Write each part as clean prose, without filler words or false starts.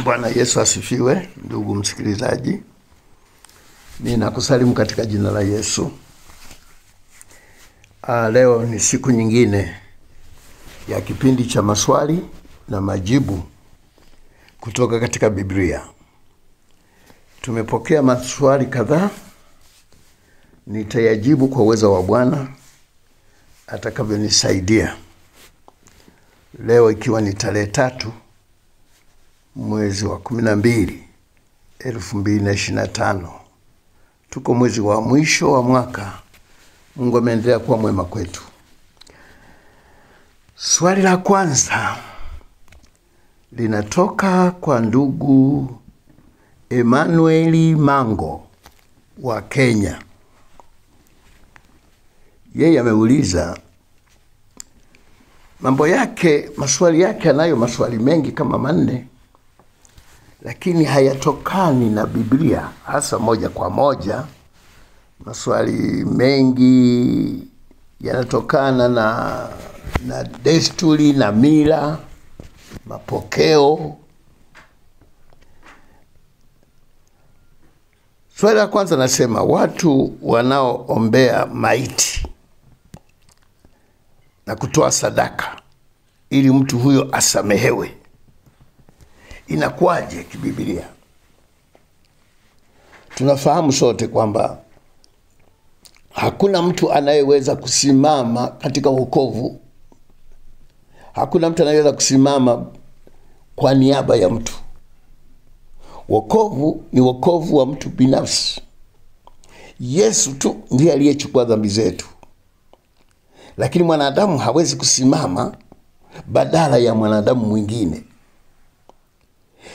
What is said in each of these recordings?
Bwana Yesu asifiwe, ndugu msikilizaji. Ninakusalimu katika jina la Yesu. Leo ni siku nyingine ya kipindi cha maswali na majibu kutoka katika Biblia. Tumepokea maswali kadhaa, nitayajibu kwa uwezo wa Bwana atakavyonisaidia. Leo ikiwa ni tarehe 3 mwezi wa 12 2025. Tuko mwezi wa mwisho wa mwaka. Mungu ameendelea kuwa mwema kwetu. Swali la kwanza linatoka kwa ndugu Emmanuel Mango wa Kenya. Yeye ameuliza maswali yake anayo maswali mengi kama 4, lakini hayatokani na Biblia hasa moja kwa moja. Maswali mengi yanatokana na desturi na mila, mapokeo. Swali la kwanza nasema, watu wanaoombea maiti na kutoa sadaka ili mtu huyo asamehewe, inakuwaje kibiblia? Tunafahamu sote kwamba hakuna mtu anayeweza kusimama katika wokovu. Hakuna mtu anayeweza kusimama kwa niaba ya mtu. Wokovu ni wokovu wa mtu binafsi. Yesu tu ndiye aliyechukua dhambi zetu. Lakini mwanadamu hawezi kusimama badala ya mwanadamu mwingine.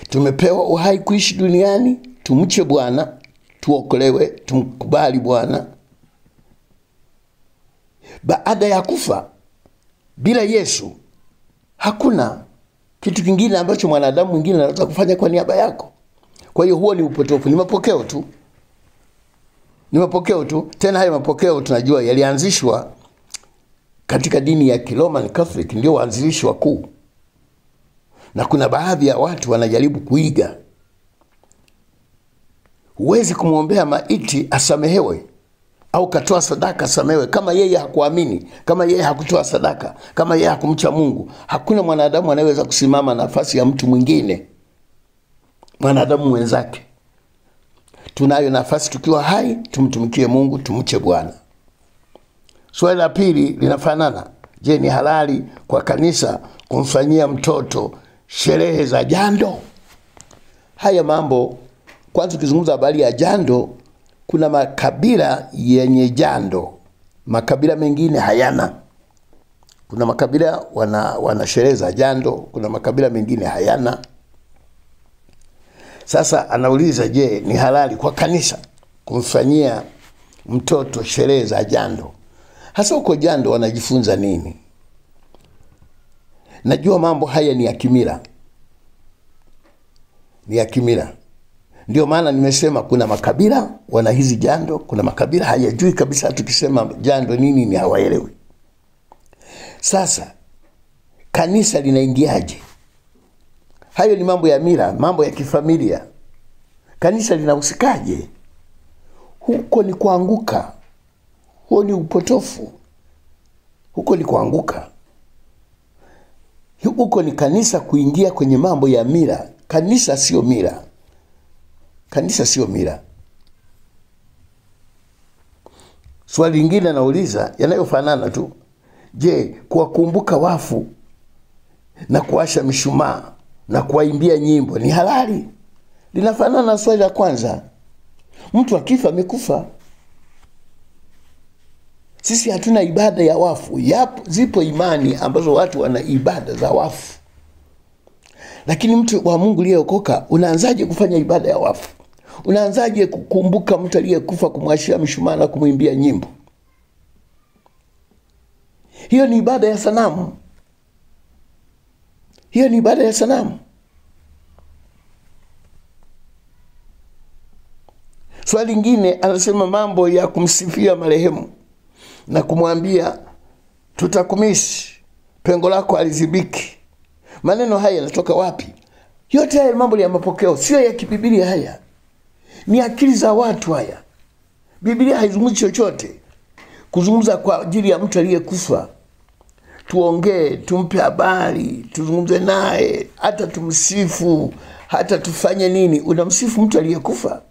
Tumepewa uhai kuishi duniani, tumche Bwana, tuokolewe, tumkubali Bwana. Baada ya kufa, bila Yesu, hakuna kitu kingine ambacho mwanadamu mwingine anaweza kufanya kwa niaba yako. Kwa hiyo huo ni upotofu, ni mapokeo tu. Ni mapokeo tu. Tena hayo mapokeo tunajua yalianzishwa katika dini ya Roman Catholic, ndio waanzilishi wakuu. Na kuna baadhi ya watu wanajaribu kuiga. Huwezi kumwombea maiti asamehewe au katoa sadaka asamehewe kama yeye hakuamini, kama yeye hakutoa sadaka, kama yeye hakumcha Mungu. Hakuna mwanadamu anayeweza kusimama nafasi ya mtu mwingine, mwanadamu mwenzake. Tunayo nafasi tukiwa hai, tumtumikie Mungu, tumche Bwana. Swali la pili linafanana. Je, ni halali kwa kanisa kumfanyia mtoto sherehe za jando? Haya mambo, kwanza ukizungumza habari ya jando, kuna makabila yenye jando, makabila mengine hayana. Kuna makabila wana sherehe za jando, kuna makabila mengine hayana. Sasa anauliza, je, ni halali kwa kanisa kumfanyia mtoto sherehe za jando? Hasa uko jando wanajifunza nini? Najua mambo haya ni ya kimila. Ni ya kimila. Ndio maana nimesema kuna makabila wana hizi jando, kuna makabila hayajui kabisa tukisema jando nini, ni hawaelewi. Sasa kanisa linaingiaje? Hayo ni mambo ya mila, mambo ya kifamilia. Kanisa linahusikaje? Huko ni kuanguka. Huo ni upotofu. Huko ni kuanguka. Huko ni kanisa kuingia kwenye mambo ya mila. Kanisa sio mila. Kanisa sio mila. Swali lingine nauliza yanayofanana tu. Je, kuwakumbuka wafu na kuwasha mishumaa na kuwaimbia nyimbo ni halali? Linafanana na swali la kwanza. Mtu akifa amekufa. Sisi hatuna ibada ya wafu. Zipo imani ambazo watu wana ibada za wafu. Lakini mtu wa Mungu aliyeokoka, unaanzaje kufanya ibada ya wafu? Unaanzaje kukumbuka mtu aliyekufa, kumwashia mishumaa na kumwimbia nyimbo? Hiyo ni ibada ya sanamu. Hiyo ni ibada ya sanamu. Swali lingine anasema mambo ya kumsifia marehemu na kumwambia tutakumisi, pengo lako alizibiki. Maneno haya yanatoka wapi? Yote haya mambo ya mapokeo sio ya kibiblia haya. Ni akili za watu haya. Biblia haizungumzi chochote. Kuzungumza kwa ajili ya mtu aliyekufa. Tuongee, tumpe habari, tuzungumze naye, hata tumsifu, hata tufanye nini? Unamsifu mtu aliyekufa?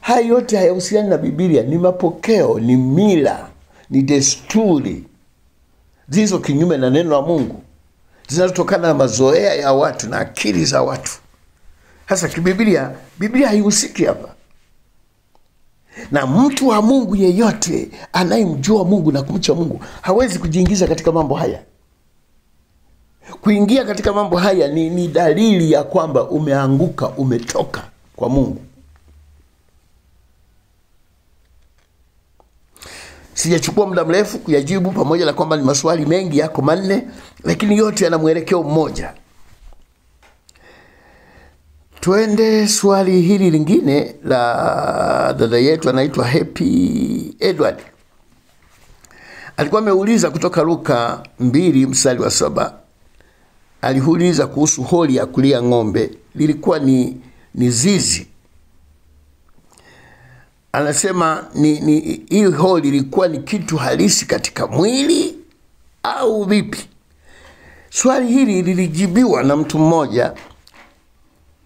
Haya yote hayahusiani na Biblia. Ni mapokeo, ni mila, ni desturi zilizo kinyume na neno la Mungu, zinazotokana na mazoea ya watu na akili za watu. Hasa kibiblia, Biblia haihusiki hapa. Na mtu wa Mungu yeyote anayemjua Mungu na kumcha Mungu hawezi kujiingiza katika mambo haya. Kuingia katika mambo haya ni dalili ya kwamba umeanguka, umetoka kwa Mungu. Sijachukua muda mrefu kuyajibu, pamoja na kwamba ni maswali mengi, yako 4, lakini yote yana mwelekeo mmoja. Twende swali hili lingine la dada yetu anaitwa Happy Edward. Alikuwa ameuliza kutoka Luka 2:7. Aliuliza kuhusu holi ya kulia ng'ombe. Lilikuwa ni zizi. Anasema hii holi ilikuwa ni kitu halisi katika mwili au vipi? Swali hili lilijibiwa na mtu mmoja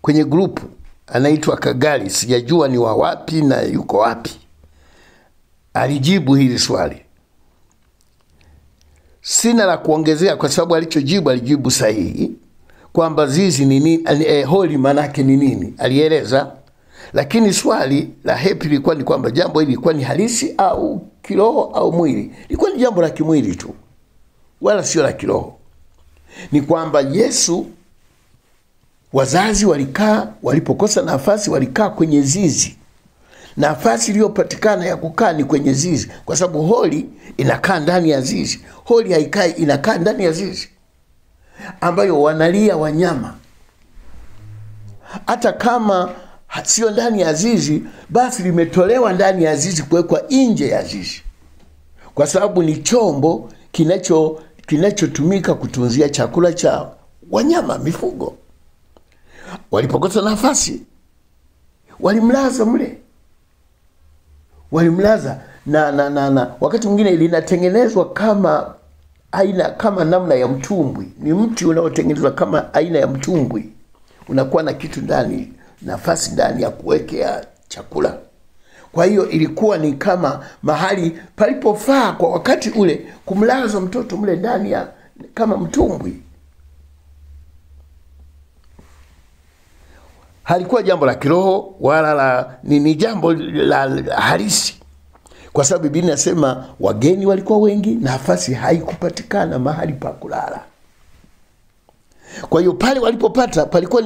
kwenye grupu anaitwa Kagali. Sijajua ni wa wapi na yuko wapi. Alijibu hili swali. Sina la kuongezea kwa sababu alijibu sahihi kwamba zizi ni nini, holi manake ni nini, alieleza. Lakini swali la Happy lilikuwa ni kwamba jambo hili lilikuwa ni halisi au kiroho au mwili. Lilikuwa ni jambo la kimwili tu, wala sio la kiroho. Ni kwamba Yesu, wazazi walipokosa nafasi walikaa kwenye zizi. Nafasi iliyopatikana ya kukaa ni kwenye zizi, kwa sababu holi inakaa ndani ya zizi. Holi haikai, inakaa ndani ya zizi ambayo wanalia wanyama. Hata kama sio ndani ya zizi, basi limetolewa ndani ya zizi kuwekwa nje ya zizi, kwa sababu ni chombo kinachotumika kutunzia chakula cha wanyama, mifugo. Walipokosa nafasi walimlaza mle. Walimlaza na wakati mwingine linatengenezwa kama namna ya mtumbwi. Ni mti unaotengenezwa kama aina ya mtumbwi. Unakuwa na kitu ndani, nafasi ndani ya kuwekea chakula. Kwa hiyo ilikuwa ni kama mahali palipofaa kwa wakati ule kumlaza mtoto mle ndani ya kama mtumbwi. Halikuwa jambo la kiroho wala ni jambo la halisi. Kwa sababu Biblia inasema wageni walikuwa wengi, nafasi haikupatikana mahali pa kulala. Kwa hiyo pale walipopata palikuwa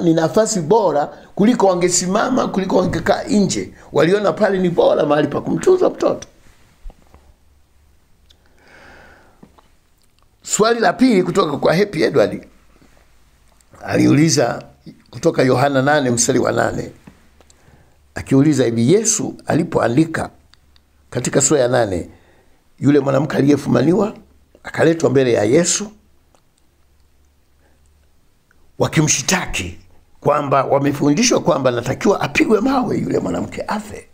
ni nafasi bora kuliko wangesimama, kuliko wangekaa nje. Waliona pale ni bora mahali pa kumtunza mtoto. Swali la pili kutoka kwa Happy Edward. Aliuliza kutoka Yohana 8:8. Akiuliza hivi, Yesu alipoandika katika sura ya 8, yule mwanamke aliyefumaniwa akaletwa mbele ya Yesu, wakimshitaki kwamba wamefundishwa kwamba natakiwa apigwe mawe yule mwanamke afe.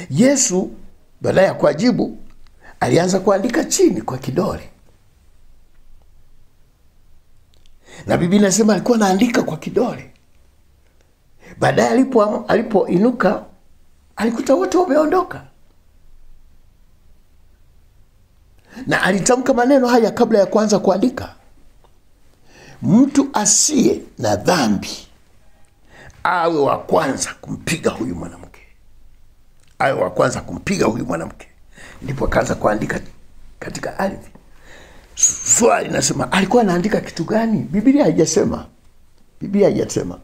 Yesu baada ya kujibu alianza kuandika chini kwa kidole. Na Biblia inasema alikuwa anaandika kwa kidole. Baadaye alipoinuka alikuta wote wameondoka. Na alitamka maneno haya kabla ya kuanza kuandika. Mtu asiye na dhambi awe wa kwanza kumpiga huyu mwanamke. Awe wa kwanza kumpiga huyu mwanamke. Ndipo akaanza kuandika katika ardhi. Swali nasema alikuwa anaandika kitu gani? Biblia haijasema. Biblia haijasema.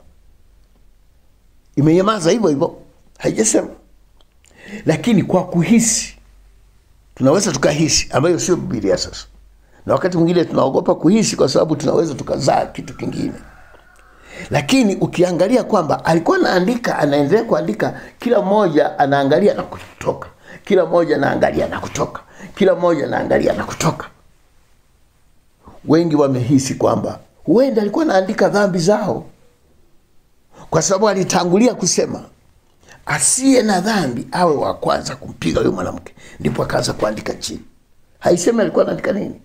Imenyamaza hivyo hivyo, haijasema. Lakini kwa kuhisi, tunaweza tukahisi, ambayo sio Biblia sasa. Na wakati mwingine tunaogopa kuhisi kwa sababu tunaweza tukazaa kitu kingine. Lakini ukiangalia kwamba alikuwa anaandika, anaendelea kuandika, kila mmoja anaangalia na kutoka. Kila mmoja anaangalia na kutoka. Kila mmoja anaangalia na kutoka. wengi wamehisi kwamba huenda alikuwa anaandika dhambi zao, kwa sababu alitangulia kusema asiye na dhambi awe wa kwanza kumpiga yule mwanamke, ndipo akaanza kuandika chini. Haisemi alikuwa anaandika nini.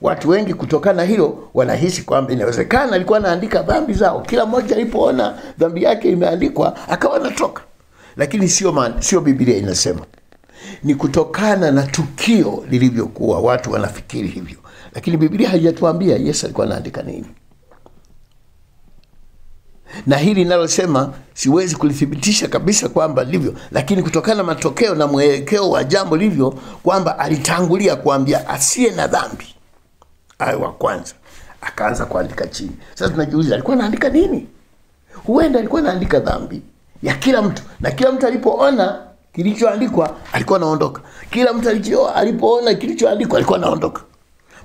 Watu wengi kutokana hilo wanahisi kwamba inawezekana alikuwa anaandika dhambi zao. Kila mmoja alipoona dhambi yake imeandikwa akawa anatoka. Lakini sio Biblia inasema. Ni kutokana na tukio lilivyokuwa watu wanafikiri hivyo. Lakini Biblia haijatuambia Yesu alikuwa anaandika nini. Na hili ninalosema siwezi kulithibitisha kabisa kwamba livyo, lakini kutokana na matokeo na mwelekeo wa jambo livyo, kwamba alitangulia kuambia asiye na dhambi awe wa kwanza, akaanza kuandika chini. Sasa tunajiuliza alikuwa anaandika nini? Huenda alikuwa anaandika dhambi ya kila mtu, na kila mtu alipoona kilichoandikwa alikuwa anaondoka. Kila mtu alipoona kilichoandikwa alikuwa anaondoka.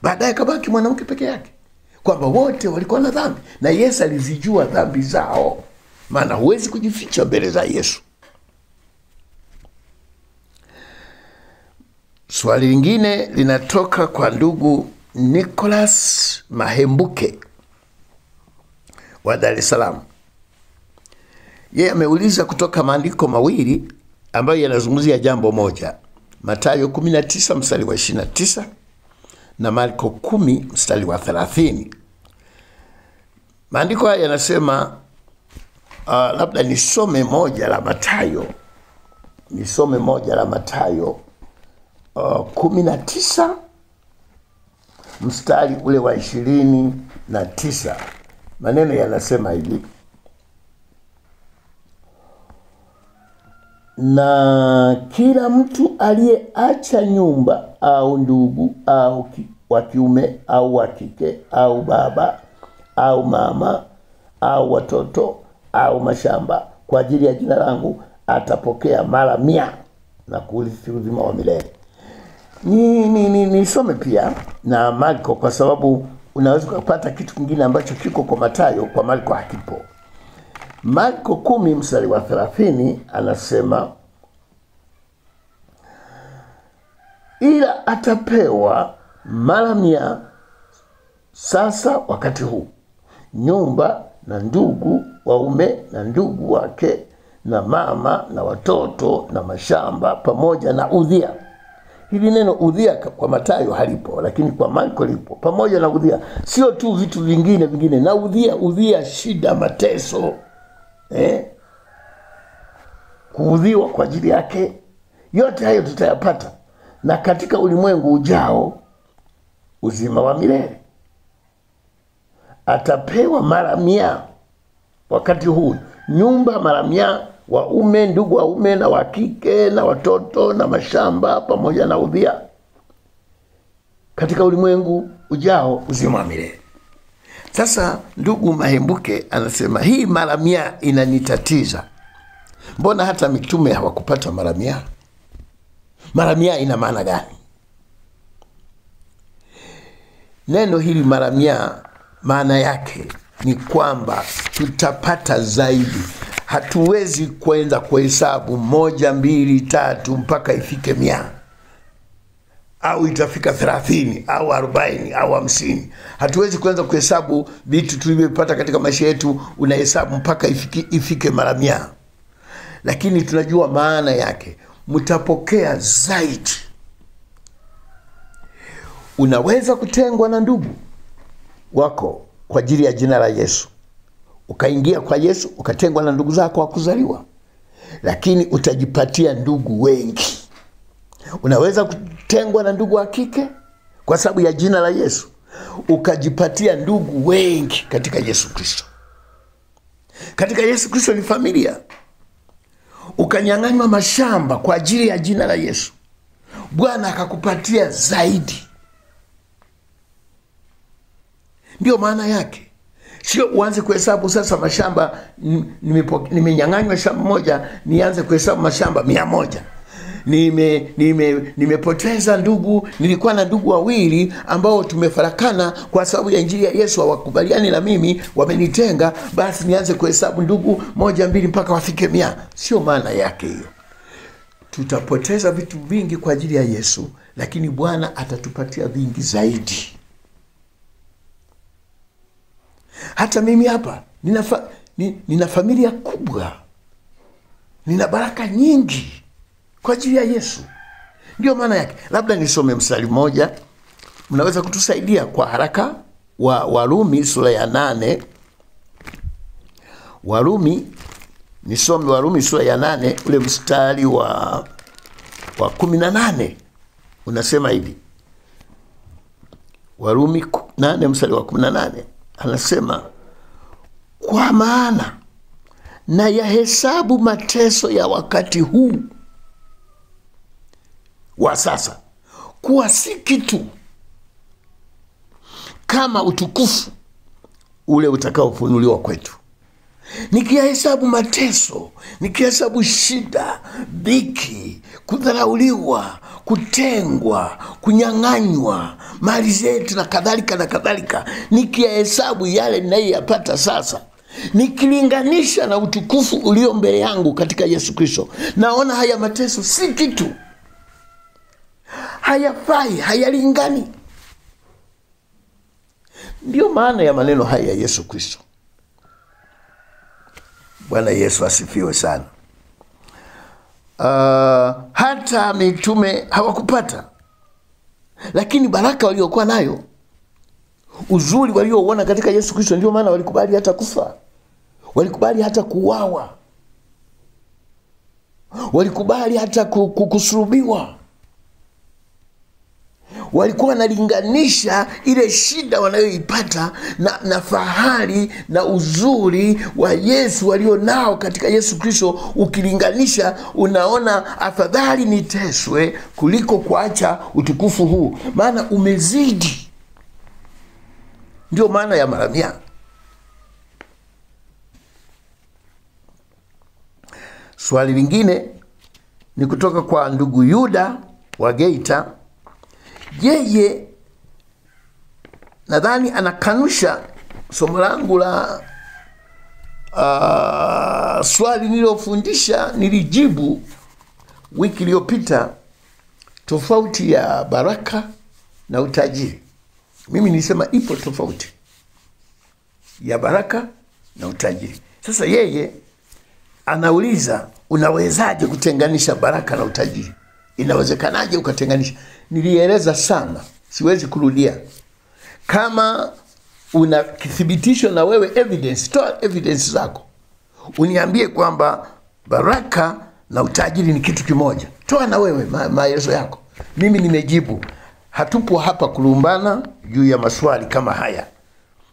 Baadaye kabaki mwanamke peke yake, kwamba wote walikuwa na dhambi, na Yesu alizijua dhambi zao, maana huwezi kujificha mbele za Yesu. Swali lingine linatoka kwa ndugu Nicholas Mahembuke wa Dar es Salaam. Yeye ameuliza kutoka maandiko mawili ambayo yanazungumzia jambo moja, Mathayo 19 mstari wa 29 na Marko 10 mstari wa 30. Maandiko haya yanasema, labda nisome moja la Mathayo. 19 mstari ule wa 29. Maneno yanasema hivi: na kila mtu aliyeacha nyumba au ndugu au wa kiume au wa kike au baba au mama au watoto au mashamba kwa ajili ya jina langu atapokea mara 100 na kuurithi uzima wa milele. Nisome pia na Marko, kwa sababu unaweza kupata kitu kingine ambacho kiko kwa Mathayo kwa Marko hakipo. Marko 10 mstari wa 30 anasema, ila atapewa mara 100 sasa wakati huu, nyumba na ndugu waume na ndugu wake na mama na watoto na mashamba pamoja na udhia. Hili neno udhia kwa Mathayo halipo, lakini kwa Marko lipo. Pamoja na udhia, sio tu vitu vingine na udhia shida, mateso, kuudhiwa kwa ajili yake. Yote hayo tutayapata, na katika ulimwengu ujao uzima wa milele. Atapewa mara 100 wakati huu, nyumba mara 100, waume, ndugu waume na wa kike na watoto na mashamba pamoja na udhia, katika ulimwengu ujao uzima wa milele. Sasa ndugu Mahembuke anasema hii mara 100 inanitatiza. Mbona hata mitume hawakupata mara 100? Mara 100 ina maana gani? Neno hili mara 100 maana yake ni kwamba tutapata zaidi. Hatuwezi kwenda kuhesabu 1, 2, 3 mpaka ifike 100, au itafika 30 au 40 au 50. Hatuwezi kuanza kuhesabu vitu tulivyopata katika maisha yetu unahesabu mpaka ifike mara 100. Lakini tunajua maana yake, mtapokea zaidi. Unaweza kutengwa na ndugu wako kwa ajili ya jina la Yesu, ukaingia kwa Yesu, ukatengwa na ndugu zako wa kuzaliwa, lakini utajipatia ndugu wengi. Unaweza kutengwa na ndugu wa kike kwa sababu ya jina la Yesu, ukajipatia ndugu wengi katika Yesu Kristo. Katika Yesu Kristo ni familia. Ukanyang'anywa mashamba kwa ajili ya jina la Yesu, Bwana akakupatia zaidi. Ndio maana yake. Sio uanze kuhesabu sasa mashamba, nimenyang'anywa shamba moja, nianze kuhesabu mashamba 100. Nimepoteza ndugu, nilikuwa na ndugu 2 ambao tumefarakana kwa sababu ya injili ya Yesu, hawakubaliani na mimi, wamenitenga, basi nianze kuhesabu ndugu 1, 2 mpaka wafike 100. Sio maana yake hiyo. Tutapoteza vitu vingi kwa ajili ya Yesu, lakini Bwana atatupatia vingi zaidi. Hata mimi hapa nina familia kubwa, nina baraka nyingi kwa ajili ya Yesu. Ndio maana yake. Labda nisome mstari mmoja, mnaweza kutusaidia kwa haraka. Warumi sura ya 8. Nisome Warumi sura ya 8 ule mstari wa 18. Unasema hivi. Warumi 8 mstari wa 18. Anasema, kwa maana na yahesabu mateso ya wakati huu wa sasa kuwa si kitu kama utukufu ule utakaofunuliwa kwetu. Nikiyahesabu mateso, nikihesabu shida, dhiki, kudharauliwa, kutengwa, kunyang'anywa mali zetu na kadhalika na kadhalika, nikiyahesabu yale ninayoyapata sasa, nikilinganisha na utukufu ulio mbele yangu katika Yesu Kristo, naona haya mateso si kitu, hayafai, hayalingani. Ndio maana ya maneno haya ya Yesu Kristo. Bwana Yesu asifiwe sana. Hata mitume hawakupata, lakini baraka waliokuwa nayo, uzuri waliouona katika Yesu Kristo, ndio maana walikubali hata kufa, walikubali hata kuuawa, walikubali hata kusulubiwa. Walikuwa wanalinganisha ile shida wanayoipata na fahari na uzuri wa Yesu walio nao katika Yesu Kristo. Ukilinganisha, unaona afadhali niteswe kuliko kuacha utukufu huu, maana umezidi. Ndio maana ya mara 100. Swali lingine ni kutoka kwa ndugu Yuda wa Geita. Yeye nadhani anakanusha somo langu la swali nilijibu wiki iliyopita, tofauti ya baraka na utajiri. Mimi nilisema ipo tofauti ya baraka na utajiri. Sasa yeye anauliza, unawezaje kutenganisha baraka na utajiri? Inawezekanaje ukatenganisha? Nilieleza sana, siwezi kurudia. Kama una kithibitisho na wewe evidence, toa evidence zako. Uniambie kwamba baraka na utajiri ni kitu kimoja. Toa na wewe maelezo yako. Mimi nimejibu. Hatupo hapa kulumbana juu ya maswali kama haya.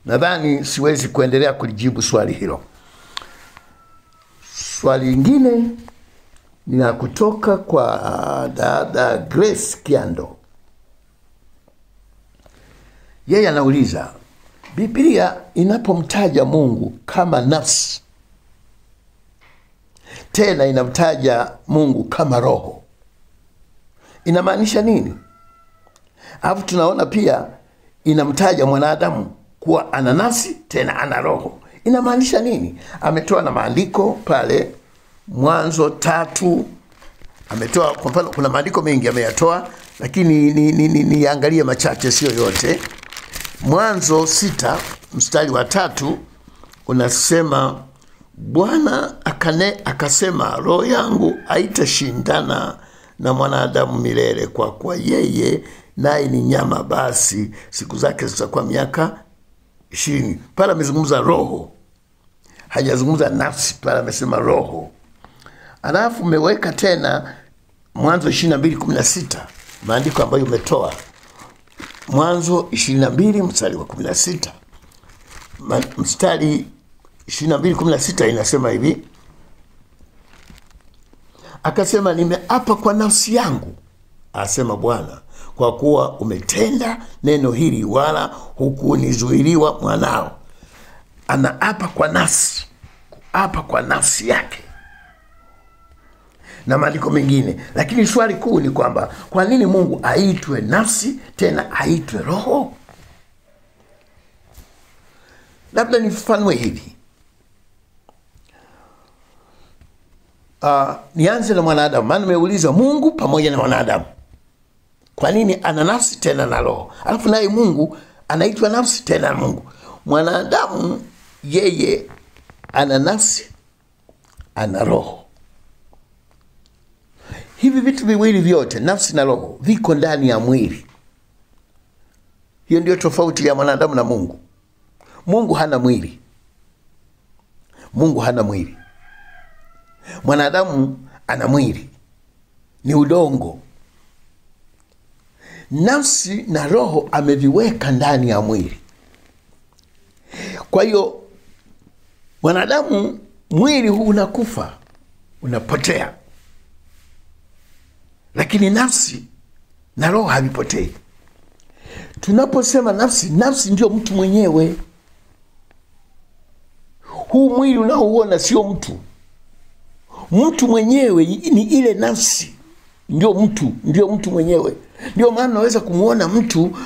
Nadhani siwezi kuendelea kulijibu swali hilo. Swali lingine ni kutoka kwa dada Grace Kiando. Yeye anauliza, Biblia inapomtaja Mungu kama nafsi, tena inamtaja Mungu kama roho, inamaanisha nini? Alafu tunaona pia inamtaja mwanadamu kuwa ana nafsi tena ana roho, inamaanisha nini? Ametoa na maandiko pale Mwanzo 3. Ametoa, kwa mfano kuna maandiko mengi ameyatoa, lakini niangalie machache, sio yote. Mwanzo 6 mstari wa 3 unasema, Bwana akasema, roho yangu haitashindana na mwanadamu milele, kwa kuwa yeye naye ni nyama, basi siku zake zitakuwa miaka 20. Pale amezungumza roho, hajazungumza nafsi, pale amesema roho. Alafu umeweka tena Mwanzo 22:16, maandiko ambayo umetoa. Mwanzo 22 mstari wa 16. Mstari 22:16 inasema hivi, akasema, nimeapa kwa nafsi yangu, asema Bwana, kwa kuwa umetenda neno hili, wala hukunizuiliwa mwanao. Anaapa kwa nafsi, kuapa kwa nafsi yake na maandiko mengine. Lakini swali kuu ni kwamba, kwa nini Mungu aitwe nafsi tena aitwe roho? Labda nifafanue hivi. Nianze na mwanadamu, maana nimeuliza Mungu pamoja na mwanadamu, kwa nini ana nafsi tena na roho? Alafu naye Mungu anaitwa nafsi tena na Mungu. Mwanadamu yeye ana nafsi, ana roho. Hivi vitu viwili vyote, nafsi na roho, viko ndani ya mwili. Hiyo ndio tofauti ya mwanadamu na Mungu. Mungu hana mwili. Mungu hana mwili. Mwanadamu ana mwili, ni udongo. Nafsi na roho ameviweka ndani ya mwili. Kwa hiyo mwanadamu, mwili huu unakufa, unapotea, lakini nafsi na roho havipotei. Tunaposema nafsi, nafsi ndio mtu mwenyewe. Huu mwili unaouona sio mtu. Mtu mwenyewe ni ile nafsi, ndio mtu mwenyewe. Ndio maana unaweza kumuona mtu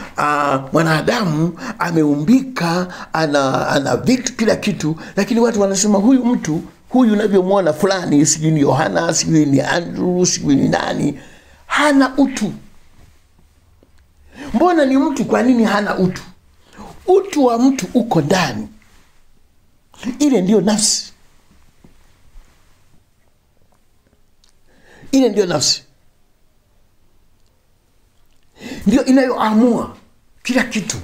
mwanadamu ameumbika, ana vitu kila kitu, lakini watu wanasema huyu mtu, huyu unavyomuona fulani, sijui ni Yohana, sijui ni Andrew, sijui ni nani, hana utu. Mbona ni mtu? Kwa nini hana utu? Utu wa mtu uko ndani. Ile ndio nafsi. Ile ndio nafsi. Ndio inayoamua kila kitu.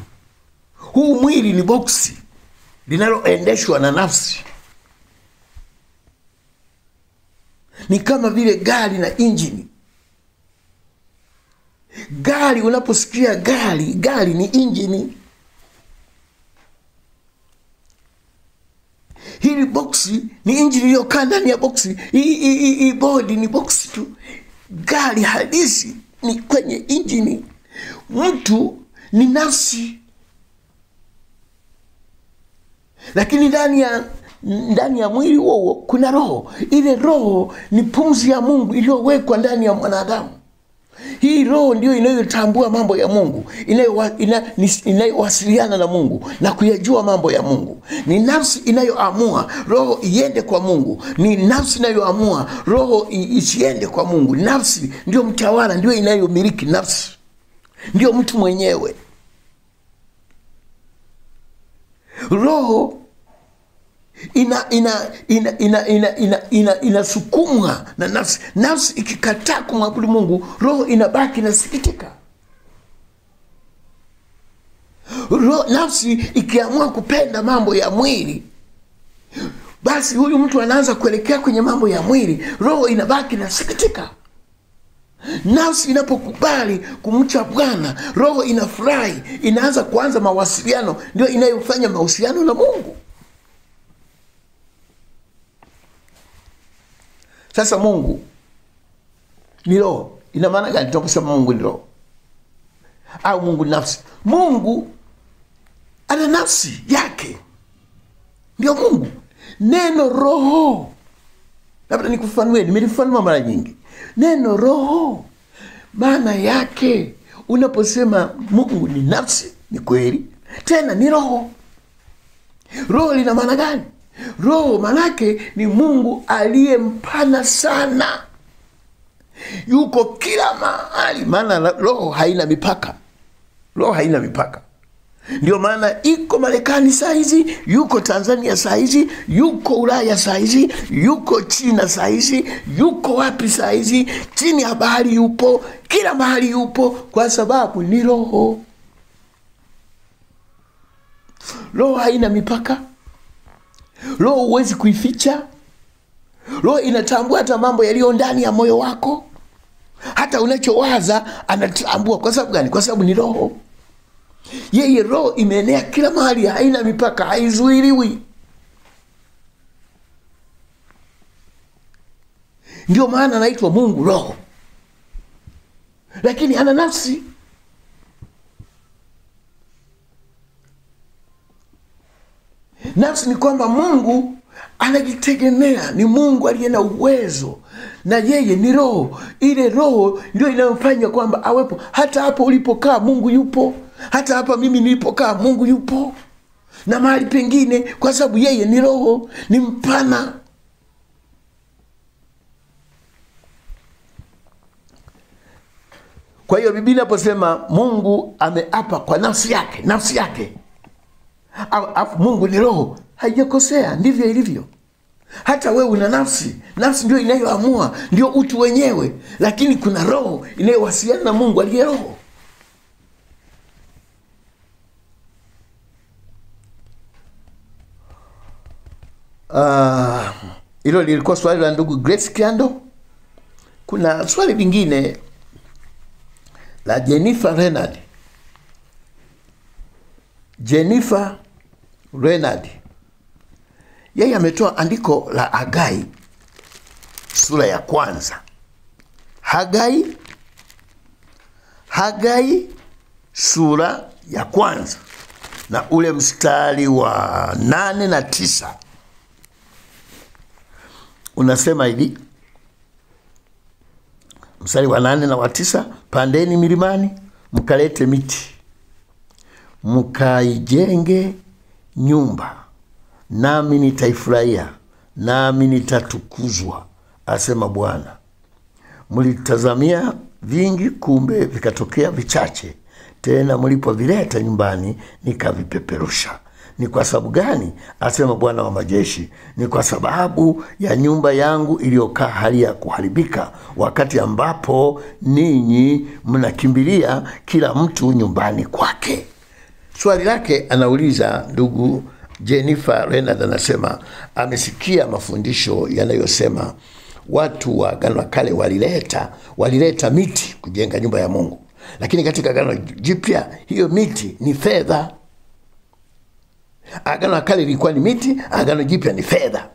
Huu mwili ni boksi linaloendeshwa na nafsi. Ni kama vile gari na injini. Gari, unaposikia gari ni injini. Hili boksi ni injini iliyokaa ndani ya boksi. Hii bodi ni boksi tu. Gari halisi ni kwenye injini. Mtu ni nafsi. Lakini ndani ya mwili huo kuna roho. Ile roho ni pumzi ya Mungu iliyowekwa ndani ya mwanadamu. Hii roho ndio inayotambua mambo ya Mungu, inayowasiliana na Mungu na kuyajua mambo ya Mungu. Ni nafsi inayoamua roho iende kwa Mungu. Ni nafsi inayoamua roho isiende kwa Mungu. Nafsi ndio mtawala, ndio inayomiliki nafsi. Ndio mtu mwenyewe. Roho inasukumwa na nafsi. Nafsi ikikataa kumwabudu Mungu, roho inabaki inasikitika. Nafsi ikiamua kupenda mambo ya mwili, basi huyu mtu anaanza kuelekea kwenye mambo ya mwili, roho inabaki inasikitika. Nafsi inapokubali kumcha Bwana, roho inafurahi, inaanza kuanza mawasiliano, ndio inayofanya mahusiano na Mungu. Sasa Mungu ni roho. Ina maana gani tunaposema Mungu ni roho? Au Mungu ni nafsi? Mungu ana nafsi yake, ndio Mungu. Neno roho, labda nikufafanue, nimelifafanua mara nyingi. Neno roho maana yake, unaposema Mungu ni nafsi, ni kweli, tena ni roho. Roho lina maana gani? Roho manake ni Mungu aliyempana sana. Yuko kila mahali, maana roho haina mipaka. Roho haina mipaka. Ndio maana iko Marekani saa hizi, yuko Tanzania saa hizi, yuko Ulaya saa hizi, yuko China saa hizi, yuko wapi saa hizi, chini ya bahari yupo, kila mahali yupo, kwa sababu ni roho. Roho haina mipaka. Roho huwezi kuificha. Roho inatambua hata mambo yaliyo ndani ya moyo wako. Hata unachowaza anatambua. Kwa sababu gani? Kwa sababu ni roho. Yeye roho imeenea kila mahali, haina mipaka, haizuiliwi. Ndio maana anaitwa Mungu roho. Lakini ana nafsi. Nafsi ni kwamba Mungu anajitegemea, ni Mungu aliye na uwezo, na yeye ni roho. Ile roho ndio inayofanya kwamba awepo. Hata hapo ulipokaa Mungu yupo. Hata hapa mimi nilipokaa Mungu yupo. Na mahali pengine, kwa sababu yeye ni roho, ni mpana. Kwa hiyo Biblia inaposema Mungu ameapa kwa nafsi yake, Mungu ni roho, haijakosea, ndivyo ilivyo. Hata wewe una nafsi, nafsi ndio inayoamua, ndio utu wenyewe, lakini kuna roho inayowasiliana na Mungu aliye roho. Hilo lilikuwa swali la ndugu Grace Kiando. Kuna swali lingine la Jennifer Renard. Jennifer Renard, yeye ametoa andiko la Hagai sura ya 1. Hagai sura ya 1 na ule mstari wa 8 na 9 unasema hivi. Mstari wa 8 na wa 9, pandeni milimani mkalete miti, mkaijenge nyumba, nami nitaifurahia, nami nitatukuzwa, asema Bwana. Mlitazamia vingi, kumbe vikatokea vichache, tena mlipovileta nyumbani nikavipeperusha. Ni kwa sababu gani? Asema Bwana wa majeshi. Ni kwa sababu ya nyumba yangu iliyokaa hali ya kuharibika, wakati ambapo ninyi mnakimbilia kila mtu nyumbani kwake. Swali lake anauliza ndugu Jennifer Renard, anasema amesikia mafundisho yanayosema watu wa Agano la Kale walileta miti kujenga nyumba ya Mungu, lakini katika Agano Jipya hiyo miti ni fedha. Agano la Kale lilikuwa ni miti, Agano Jipya ni fedha.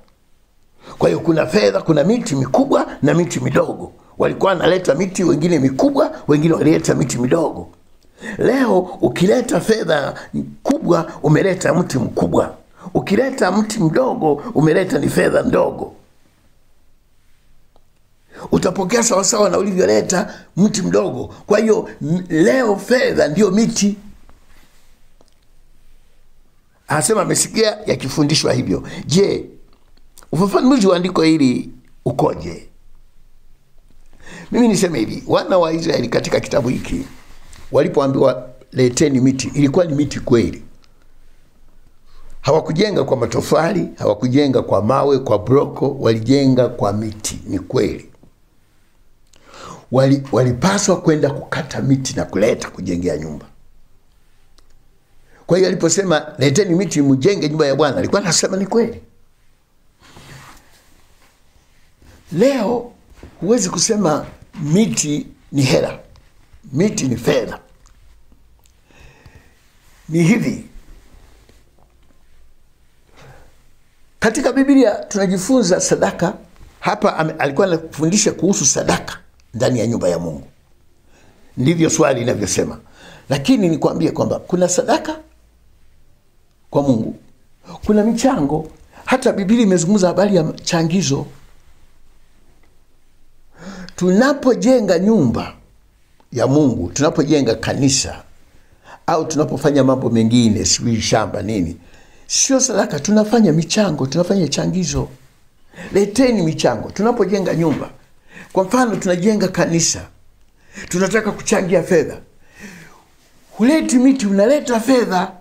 Kwa hiyo kuna fedha, kuna miti mikubwa na miti midogo. Walikuwa wanaleta miti wengine mikubwa, wengine walileta miti midogo. Leo ukileta fedha kubwa umeleta mti mkubwa, ukileta mti mdogo umeleta ni fedha ndogo. Utapokea sawa sawa na ulivyoleta mti mdogo. Kwa hiyo leo fedha ndio miti. Anasema amesikia yakifundishwa hivyo. Je, ufafanuzi wa andiko hili ukoje? Mimi niseme hivi, wana wa Israeli katika kitabu hiki walipoambiwa leteni miti, ilikuwa ni miti kweli. Hawakujenga kwa matofali, hawakujenga kwa mawe, kwa broko, walijenga kwa miti, ni kweli. Walipaswa kwenda kukata miti na kuleta kujengea nyumba. Kwa hiyo aliposema leteni miti mjenge nyumba ya Bwana, alikuwa anasema ni kweli. Leo huwezi kusema miti ni hela, miti ni fedha. Ni hivi, katika Biblia tunajifunza sadaka. Hapa alikuwa anafundisha kuhusu sadaka ndani ya nyumba ya Mungu, ndivyo swali linavyosema. Lakini nikwambie kwamba kuna sadaka kwa Mungu, kuna michango. Hata Biblia imezungumza habari ya changizo. Tunapojenga nyumba ya Mungu, tunapojenga kanisa, au tunapofanya mambo mengine, siwi shamba nini, sio sadaka, tunafanya michango, tunafanya changizo. Leteni michango. Tunapojenga nyumba, kwa mfano tunajenga kanisa, tunataka kuchangia fedha. Huleti miti, unaleta fedha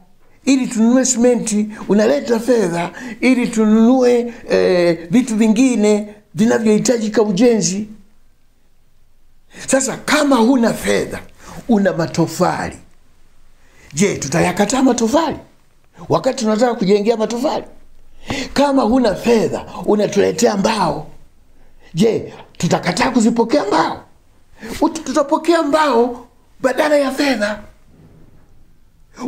ili tununue simenti, unaleta fedha ili tununue vitu vingine vinavyohitajika ujenzi. Sasa kama huna fedha, una matofali, je, tutayakataa matofali wakati tunataka kujengea matofali? Kama huna fedha, unatuletea mbao, je, tutakataa kuzipokea mbao? Tutapokea mbao badala ya fedha.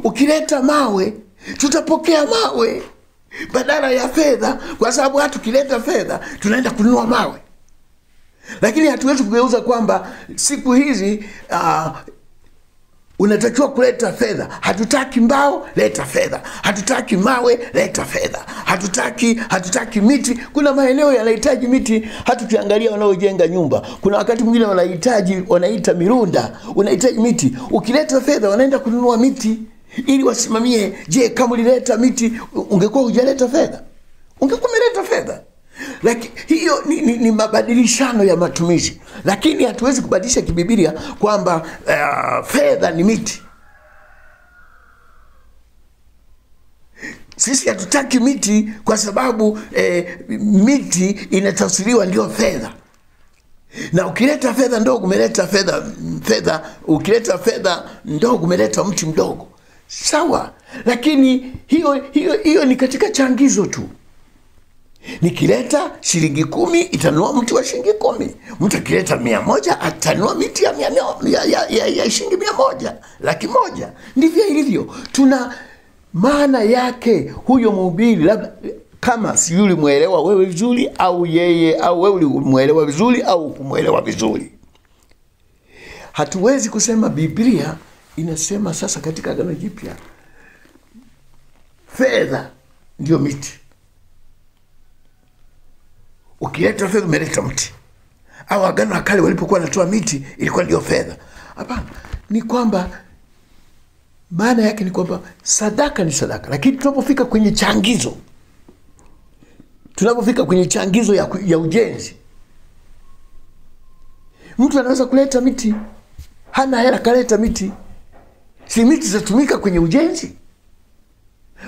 Ukileta mawe, tutapokea mawe badala ya fedha, kwa sababu hata tukileta fedha tunaenda kununua mawe. Lakini hatuwezi kugeuza kwamba siku hizi unatakiwa kuleta fedha. Hatutaki mbao, leta fedha. Hatutaki mawe, leta fedha. Hatutaki miti. Kuna maeneo yanahitaji miti. Hata ukiangalia wanaojenga nyumba, kuna wakati mwingine wanaita mirunda, unahitaji miti. Ukileta fedha wanaenda kununua miti ili wasimamie. Je, kama ulileta miti ungekuwa hujaleta fedha? Ungekuwa umeleta fedha. Lakini hiyo ni mabadilishano ya matumizi. Lakini hatuwezi kubadilisha kibiblia kwamba fedha ni miti. Sisi hatutaki miti kwa sababu miti inatafsiriwa ndio fedha. Na ukileta fedha ndogo umeleta fedha, ukileta fedha ndogo umeleta mti mdogo. Sawa, lakini hiyo ni katika changizo tu. Nikileta shilingi 10 itanunua mti wa shilingi 10. Mtu akileta 100 atanunua miti ya shilingi 100, 100,000. Ndivyo ilivyo. Tuna maana yake huyo mhubiri, labda kama si yule muelewa wewe vizuri, au yeye au wewe muelewa vizuri au kumuelewa vizuri. Hatuwezi kusema Biblia inasema sasa katika Agano Jipya fedha ndio miti. Ukileta fedha umeleta mti. Au Agano la Kale walipokuwa wanatoa miti ilikuwa ndio fedha. Hapana, ni kwamba maana yake ni kwamba sadaka ni sadaka. Lakini tunapofika kwenye changizo, ya ujenzi, mtu anaweza kuleta miti, hana hela kaleta miti. Si miti zatumika kwenye ujenzi?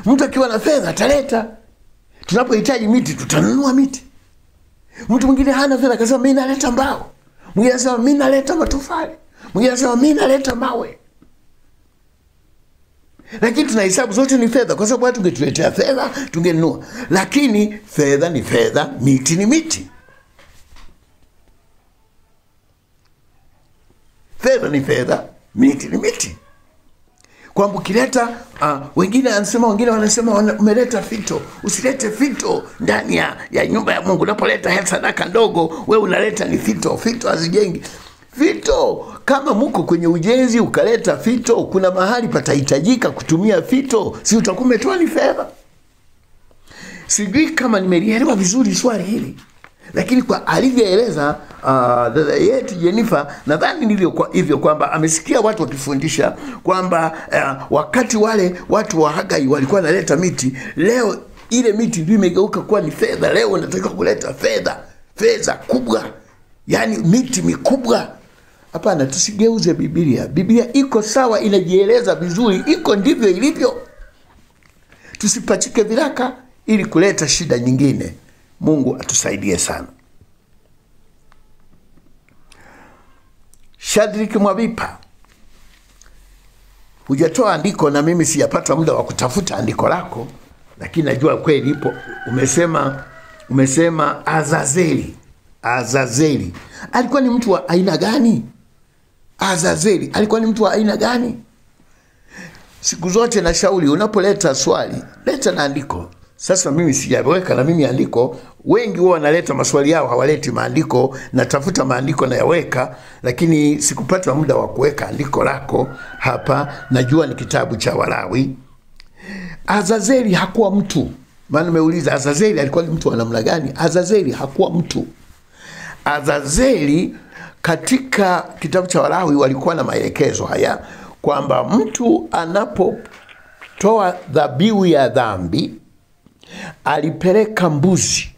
Mtu akiwa na fedha ataleta. Tunapohitaji miti tutanunua miti. Mtu mwingine hana fedha akasema mimi naleta mbao. Mwingine anasema mimi naleta matofali. Mwingine anasema mimi naleta mawe. Lakini tunahesabu zote ni fedha, kwa sababu watu tungetuletea fedha tungenunua. Lakini fedha ni fedha, miti ni miti. Fedha ni fedha, miti ni miti. Kwamba ukileta wengine wanasema umeleta fito. Usilete fito ndani ya nyumba ya Mungu. Unapoleta sadaka ndogo, wewe unaleta ni fito. Fito hazijengi. Fito, kama mko kwenye ujenzi ukaleta fito, kuna mahali patahitajika kutumia fito, si utakuwa umetoa ni fedha? Sijui kama nimelielewa vizuri swali hili, lakini kwa alivyoeleza dada yetu Jennifer, nadhani ndivyo hivyo, kwamba amesikia watu wakifundisha kwamba wakati wale watu wa Hagai walikuwa wanaleta miti, leo ile miti ndio imegeuka kuwa ni fedha. Leo unataka kuleta fedha kubwa, yani miti mikubwa. Hapana, tusigeuze Biblia. Biblia iko sawa, inajieleza vizuri, iko ndivyo ilivyo. Tusipachike viraka ili kuleta shida nyingine. Mungu atusaidie sana. Shadraka Mwabipa, hujatoa andiko na mimi sijapata muda wa kutafuta andiko lako, lakini najua kweli ipo. Umesema Azazeli alikuwa ni mtu wa aina gani? Azazeli alikuwa ni mtu wa aina gani? Siku zote na shauri, unapoleta swali leta na andiko. Sasa mimi sijaweka na mimi andiko. Wengi wao wanaleta maswali yao hawaleti maandiko. Natafuta maandiko na yaweka, lakini sikupata muda wa kuweka andiko lako hapa. Najua ni kitabu cha Walawi. Azazeli hakuwa mtu. Maana nimeuliza Azazeli alikuwa ni mtu wa namna gani? Azazeli hakuwa mtu. Azazeli katika kitabu cha Walawi walikuwa na maelekezo haya, kwamba mtu anapotoa dhabihu ya dhambi alipeleka mbuzi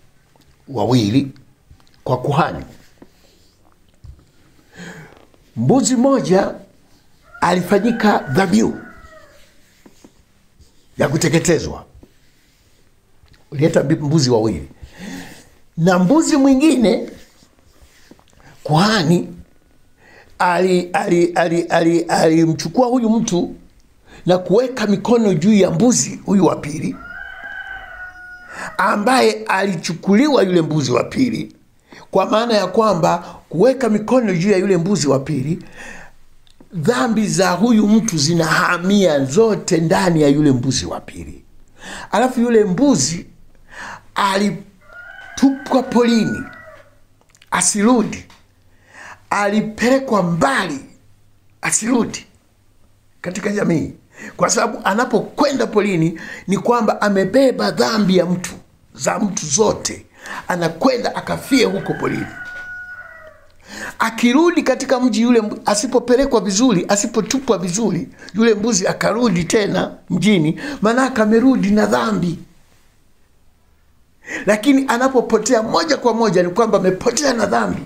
wawili kwa kuhani. Mbuzi moja alifanyika dhabihu ya kuteketezwa, ulileta mbuzi wawili, na mbuzi mwingine kuhani alimchukua huyu mtu na kuweka mikono juu ya mbuzi huyu wa pili, ambaye alichukuliwa yule mbuzi wa pili, kwa maana ya kwamba kuweka mikono juu ya yule mbuzi wa pili, dhambi za huyu mtu zinahamia zote ndani ya yule mbuzi wa pili. Alafu yule mbuzi alitupwa polini, asirudi. Alipelekwa mbali, asirudi katika jamii, kwa sababu anapokwenda polini ni kwamba amebeba dhambi ya mtu, za mtu zote, anakwenda akafie huko polini. Akirudi katika mji yule, asipopelekwa vizuri, asipotupwa vizuri, yule mbuzi akarudi tena mjini, maana amerudi na dhambi. Lakini anapopotea moja kwa moja ni kwamba amepotea na dhambi.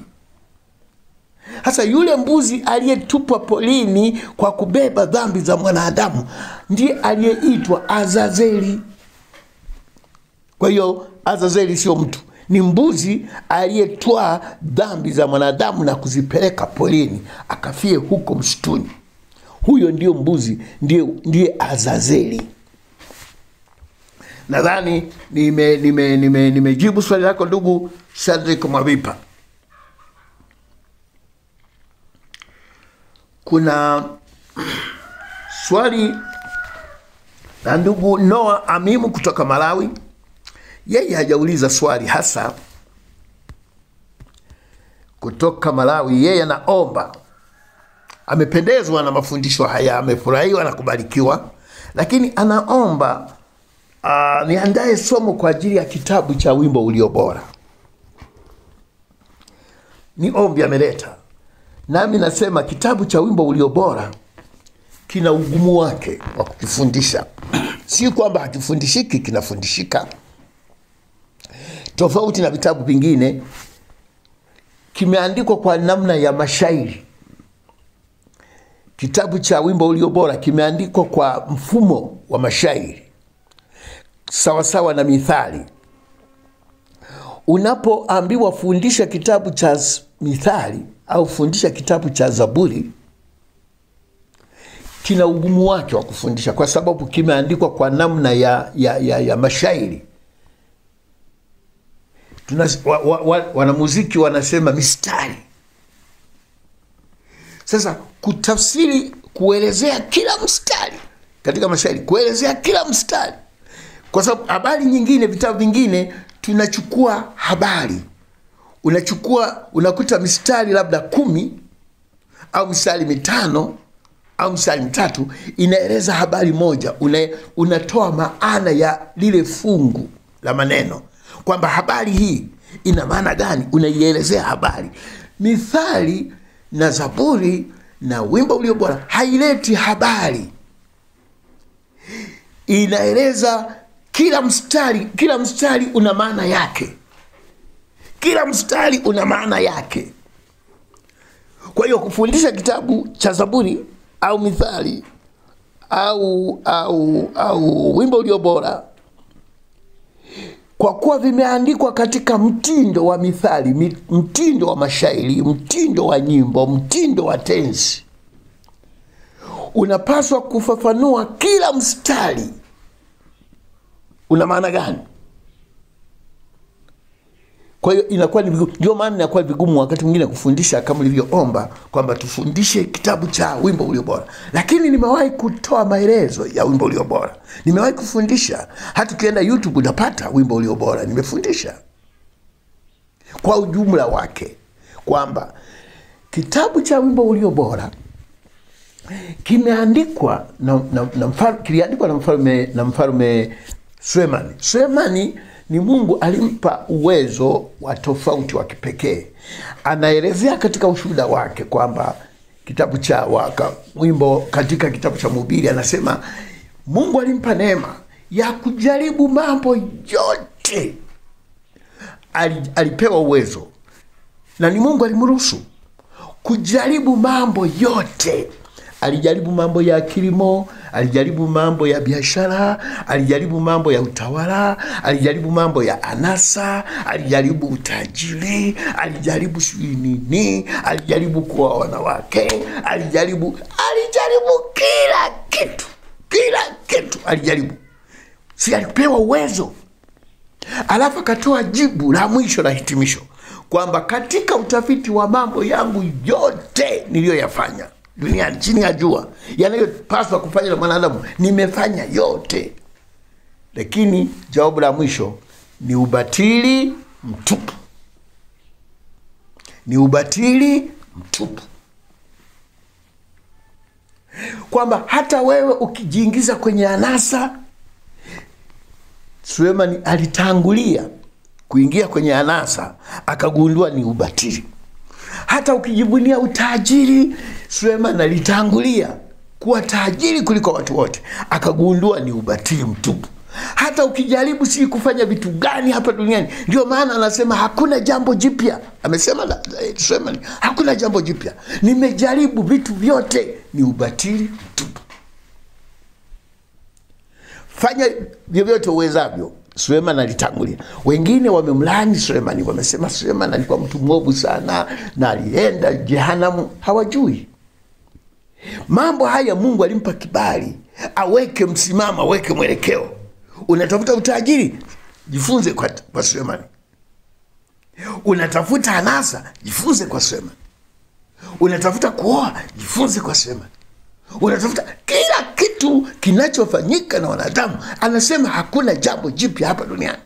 Hasa yule mbuzi aliyetupwa polini kwa kubeba dhambi za mwanadamu ndiye aliyeitwa Azazeli. Kwa hiyo Azazeli sio mtu, ni mbuzi aliyetwaa dhambi za mwanadamu na kuzipeleka polini akafie huko msituni. Huyo ndio mbuzi, ndiye Azazeli. Nadhani nimejibu swali lako ndugu Cedric Mwavipa. Kuna swali na ndugu Noah Amimu kutoka Malawi. Yeye hajauliza swali hasa kutoka Malawi. Yeye anaomba, amependezwa na mafundisho haya, amefurahiwa na kubarikiwa, lakini anaomba niandae somo kwa ajili ya kitabu cha Wimbo Ulio Bora. Ni ombi ameleta. Nami nasema kitabu cha Wimbo Ulio Bora kina ugumu wake wa kukifundisha. Si kwamba hakifundishiki, kinafundishika. Tofauti na vitabu vingine, kimeandikwa kwa namna ya mashairi. Kitabu cha Wimbo Ulio Bora kimeandikwa kwa mfumo wa mashairi, sawa sawa na mithali. Unapoambiwa fundisha kitabu cha mithali au fundisha kitabu cha Zaburi, kina ugumu wake wa kufundisha kwa sababu kimeandikwa kwa namna ya mashairi. Wanamuziki wanasema mistari. Sasa kutafsiri, kuelezea kila mstari katika mashairi, kuelezea kila mstari, kwa sababu habari nyingine, vitabu vingine tunachukua habari, unakuta mistari labda 10 au mistari 5 au mstari 3 inaeleza habari moja, unatoa maana ya lile fungu la maneno, kwamba habari hii ina maana gani, unaielezea habari. Mithali na Zaburi na Wimbo Ulio Bora haileti habari, inaeleza kila mstari una maana yake. Kila mstari una maana yake. Kwa hiyo kufundisha kitabu cha Zaburi au mithali au Wimbo Ulio Bora, kwa kuwa vimeandikwa katika mtindo wa mithali, mtindo wa mashairi, mtindo wa nyimbo, mtindo wa tenzi, unapaswa kufafanua kila mstari una maana gani. Kwa hiyo inakuwa ni vigumu. Ndio maana inakuwa vigumu wakati mwingine kufundisha kama ulivyoomba kwamba tufundishe kitabu cha Wimbo Ulio Bora. Lakini nimewahi kutoa maelezo ya Wimbo Ulio Bora. Nimewahi kufundisha, hata ukienda YouTube unapata Wimbo Ulio Bora, nimefundisha kwa ujumla wake kwamba kitabu cha Wimbo Ulio Bora kimeandikwa na mfalme Sulemani. Sulemani ni Mungu alimpa uwezo wa tofauti wa kipekee. Anaelezea katika ushuhuda wake kwamba kitabu cha wimbo, katika kitabu cha Mhubiri anasema Mungu alimpa neema ya kujaribu mambo yote. Alipewa uwezo na ni Mungu alimruhusu kujaribu mambo yote. Alijaribu mambo ya kilimo, alijaribu mambo ya biashara, alijaribu mambo ya utawala, alijaribu mambo ya anasa, alijaribu utajiri, alijaribu nini, alijaribu kuoa wanawake, alijaribu kila kitu alijaribu. Si alipewa uwezo. Alafu akatoa jibu la mwisho la hitimisho kwamba katika utafiti wa mambo yangu yote niliyoyafanya duniani chini ya jua, yanayopaswa kufanya na mwanadamu, nimefanya yote. Lakini jawabu la mwisho ni ubatili mtupu. Ni ubatili mtupu. Kwamba hata wewe ukijiingiza kwenye anasa, Sulemani alitangulia kuingia kwenye anasa, akagundua ni ubatili. Hata ukijibunia utajiri, Sulemani alitangulia kuwa tajiri kuliko watu wote, akagundua ni ubatili mtupu. Hata ukijaribu si kufanya vitu gani hapa duniani, ndio maana anasema hakuna jambo jipya. Amesema Sulemani, hakuna jambo jipya, nimejaribu vitu vyote, ni ubatili mtupu. Fanya vyovyote uwezavyo, Suleiman alitangulia. Wengine wamemlaani Suleiman, wamesema Suleiman alikuwa mtu mwovu sana na alienda jehanamu. Hawajui mambo haya. Mungu alimpa kibali aweke msimamo, aweke mwelekeo. Unatafuta utajiri, jifunze kwa Suleiman. Unatafuta anasa, jifunze kwa Suleiman. Unatafuta kuoa, jifunze kwa Suleiman. Unatafuta kila kitu kinachofanyika na wanadamu. Anasema hakuna jambo jipya hapa duniani.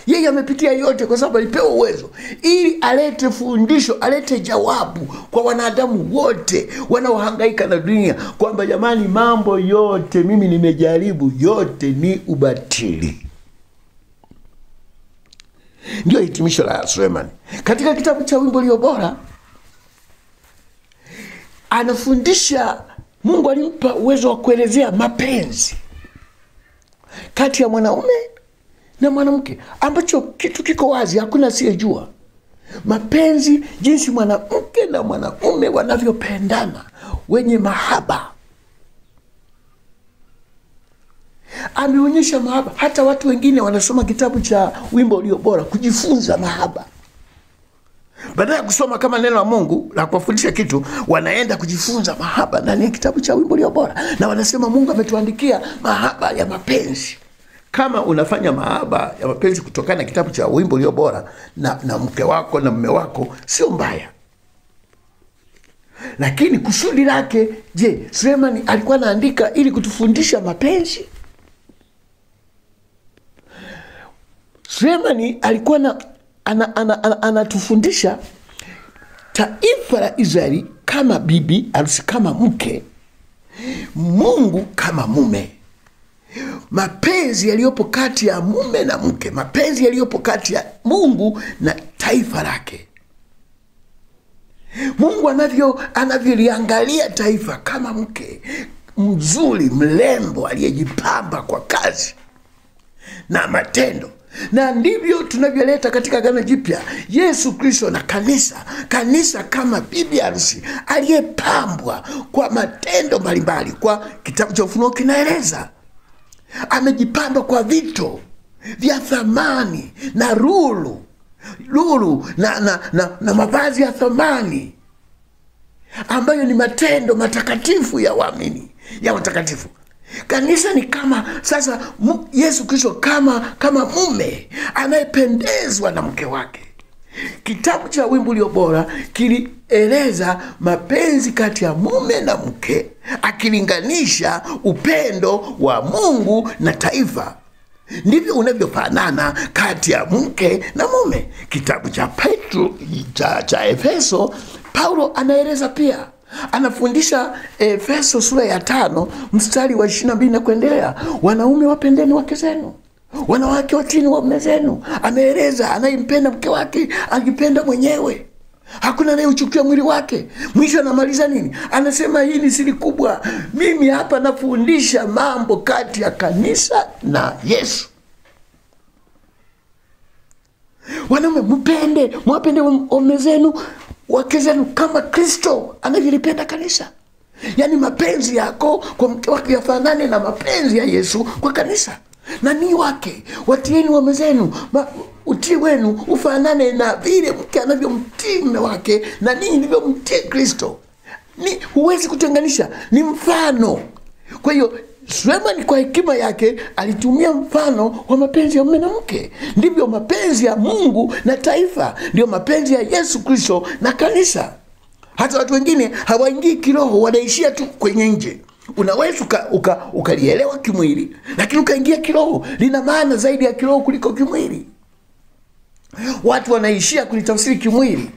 Yeye amepitia yote kwa sababu alipewa uwezo ili alete fundisho, alete jawabu kwa wanadamu wote wanaohangaika na dunia, kwamba jamani, mambo yote mimi nimejaribu, yote ni ubatili. Ndio hitimisho la Suleiman. Katika kitabu cha Wimbo Ulio Bora anafundisha, Mungu alimpa uwezo wa kuelezea mapenzi kati ya mwanaume na mwanamke, ambacho kitu kiko wazi, hakuna asiyejua. Mapenzi, jinsi mwanamke na mwanaume wanavyopendana, wenye mahaba. Ameonyesha mahaba. Hata watu wengine wanasoma kitabu cha Wimbo Ulio Bora kujifunza mahaba. Badala ya kusoma kama neno la Mungu la kuwafundisha kitu, wanaenda kujifunza mahaba ndani ya kitabu cha Wimbo Ulio Bora, na wanasema Mungu ametuandikia mahaba ya mapenzi. Kama unafanya mahaba ya mapenzi kutokana na kitabu cha Wimbo Ulio Bora na mke wako na mume wako, sio mbaya. Lakini kusudi lake, je, Suleiman alikuwa anaandika ili kutufundisha mapenzi? Suleiman alikuwa anatufundisha taifa la Israeli kama bibi harusi, kama mke, Mungu kama mume. Mapenzi yaliyopo kati ya mume na mke, mapenzi yaliyopo kati ya Mungu na taifa lake. Mungu anavyoliangalia taifa kama mke mzuri, mrembo, aliyejipamba kwa kazi na matendo. Na ndivyo tunavyoleta katika Agano Jipya Yesu Kristo na kanisa. Kanisa kama bibi harusi aliyepambwa kwa matendo mbalimbali. Kwa kitabu cha Ufunuo kinaeleza amejipamba kwa vito vya thamani na lulu na mavazi ya thamani, ambayo ni matendo matakatifu ya waamini, ya watakatifu. Kanisa ni kama sasa Yesu Kristo kama mume anayependezwa na mke wake. Kitabu cha Wimbo Ulio Bora kilieleza mapenzi kati ya mume na mke, akilinganisha upendo wa Mungu na taifa. Ndivyo unavyofanana kati ya mke na mume. Kitabu cha Petro cha Efeso, Paulo anaeleza pia. Anafundisha Efeso sura ya 5 mstari wa 22 na kuendelea, wanaume wapendeni wake zenu, wanawake watini waume zenu. Ameeleza anayempenda mke wake ajipenda mwenyewe, hakuna anayeuchukia mwili wake. Mwisho anamaliza nini? Anasema hii ni siri kubwa, mimi hapa nafundisha mambo kati ya kanisa na Yesu. Wanaume mwapende waume zenu, wake zenu, kama Kristo anavyolipenda kanisa. Yaani mapenzi yako kwa mke wake yafanane na mapenzi ya Yesu kwa kanisa. Na ni wake, watieni waume zenu, utii wenu ufanane na vile mke anavyomtii mume wake, na ninyi ndivyomtii Kristo. Huwezi kutenganisha, ni mfano. Kwa hiyo Suleiman kwa hekima yake alitumia mfano wa mapenzi ya mume na mke. Ndivyo mapenzi ya Mungu na taifa, ndio mapenzi ya Yesu Kristo na kanisa. Hata watu wengine hawaingii kiroho, wanaishia tu kwenye nje. Unaweza ukalielewa kimwili, lakini ukaingia kiroho, lina maana zaidi ya kiroho kuliko kimwili. Watu wanaishia kulitafsiri kimwili.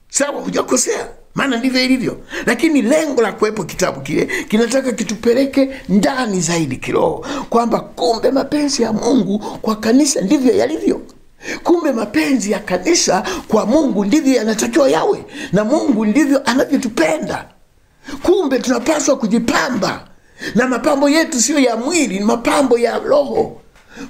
Sawa, hujakosea, maana ndivyo ilivyo. Lakini lengo la kuwepo kitabu kile kinataka kitupeleke ndani zaidi kiroho, kwamba kumbe mapenzi ya Mungu kwa kanisa ndivyo yalivyo. Kumbe mapenzi ya kanisa kwa Mungu ndivyo yanatakiwa yawe, na Mungu ndivyo anavyotupenda. Kumbe tunapaswa kujipamba, na mapambo yetu sio ya mwili, ni mapambo ya roho.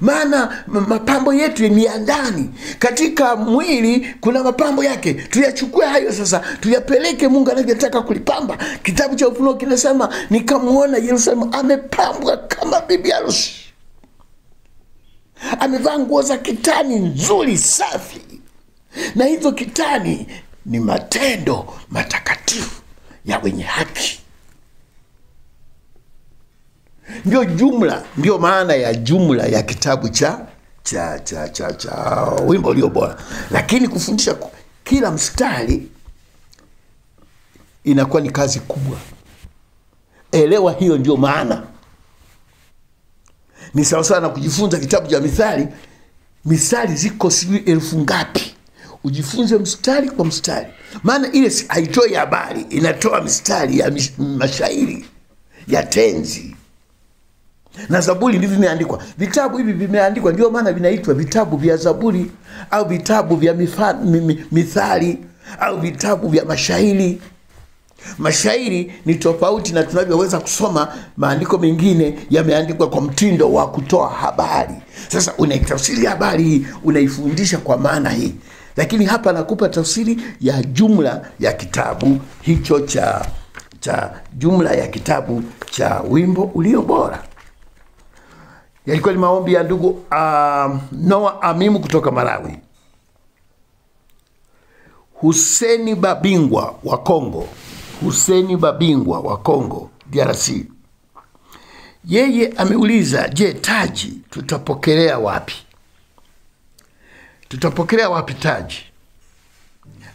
Maana mapambo yetu ni ya ndani. Katika mwili kuna mapambo yake, tuyachukue hayo sasa, tuyapeleke Mungu anavyotaka kulipamba. Kitabu cha Ufunuo kinasema, nikamuona Yerusalemu amepambwa kama bibi harusi. amevaa nguo za kitani nzuri safi, na hizo kitani ni matendo matakatifu ya wenye haki. Ndio jumla, ndio maana ya jumla ya kitabu cha Wimbo Ulio Bora. Lakini kufundisha kila mstari inakuwa ni kazi kubwa. Elewa hiyo ndio maana. Ni sawa sana kujifunza kitabu cha Mithali. Mithali ziko sijui 1000 ngapi. Ujifunze mstari kwa mstari. Maana ile haitoi habari, inatoa mstari ya mashairi, ya tenzi. Na Zaburi ndivyo vimeandikwa. Vitabu hivi vimeandikwa, ndio maana vinaitwa vitabu vya Zaburi au vitabu vya Mithali au vitabu vya mashairi. Mashairi ni tofauti na tunavyoweza kusoma maandiko mengine yameandikwa kwa mtindo wa kutoa habari. Sasa unaitafsiri habari hii, unaifundisha kwa maana hii. Lakini hapa nakupa tafsiri ya jumla ya kitabu hicho cha jumla ya kitabu cha Wimbo Ulio Bora. Yalikuwa ni maombi ya ndugu Noah Amimu kutoka Malawi. Huseni Babingwa wa Kongo. Huseni Babingwa wa Kongo, DRC. Yeye ameuliza, je, taji tutapokelea wapi? Tutapokelea wapi taji?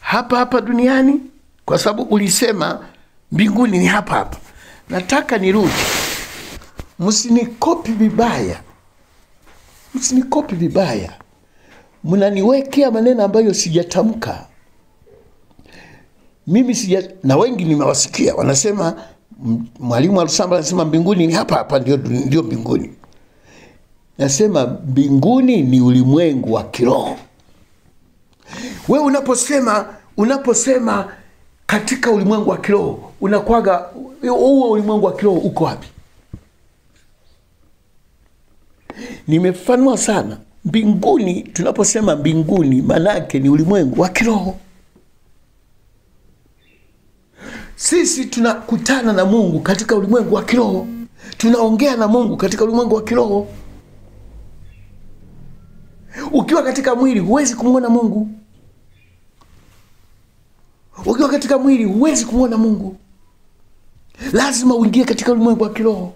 Hapa hapa duniani? Kwa sababu ulisema mbinguni ni hapa hapa. Nataka nirudi. Msinikopi vibaya. Msinikopi vibaya. Mnaniwekea maneno ambayo sijatamka. Mimi na wengi nimewasikia wanasema, Mwalimu Alusamba anasema mbinguni ni hapa hapa, ndio mbinguni. Nasema mbinguni ni ulimwengu wa kiroho. Wewe unaposema katika ulimwengu wa kiroho, unakwaga huo ulimwengu wa kiroho uko wapi? Nimefanua sana. Mbinguni, tunaposema mbinguni, manake ni ulimwengu wa kiroho. Sisi tunakutana na Mungu katika ulimwengu wa kiroho. Tunaongea na Mungu katika ulimwengu wa kiroho. Ukiwa katika mwili huwezi kumuona Mungu. Ukiwa katika mwili huwezi kumuona Mungu. Lazima uingie katika ulimwengu wa kiroho.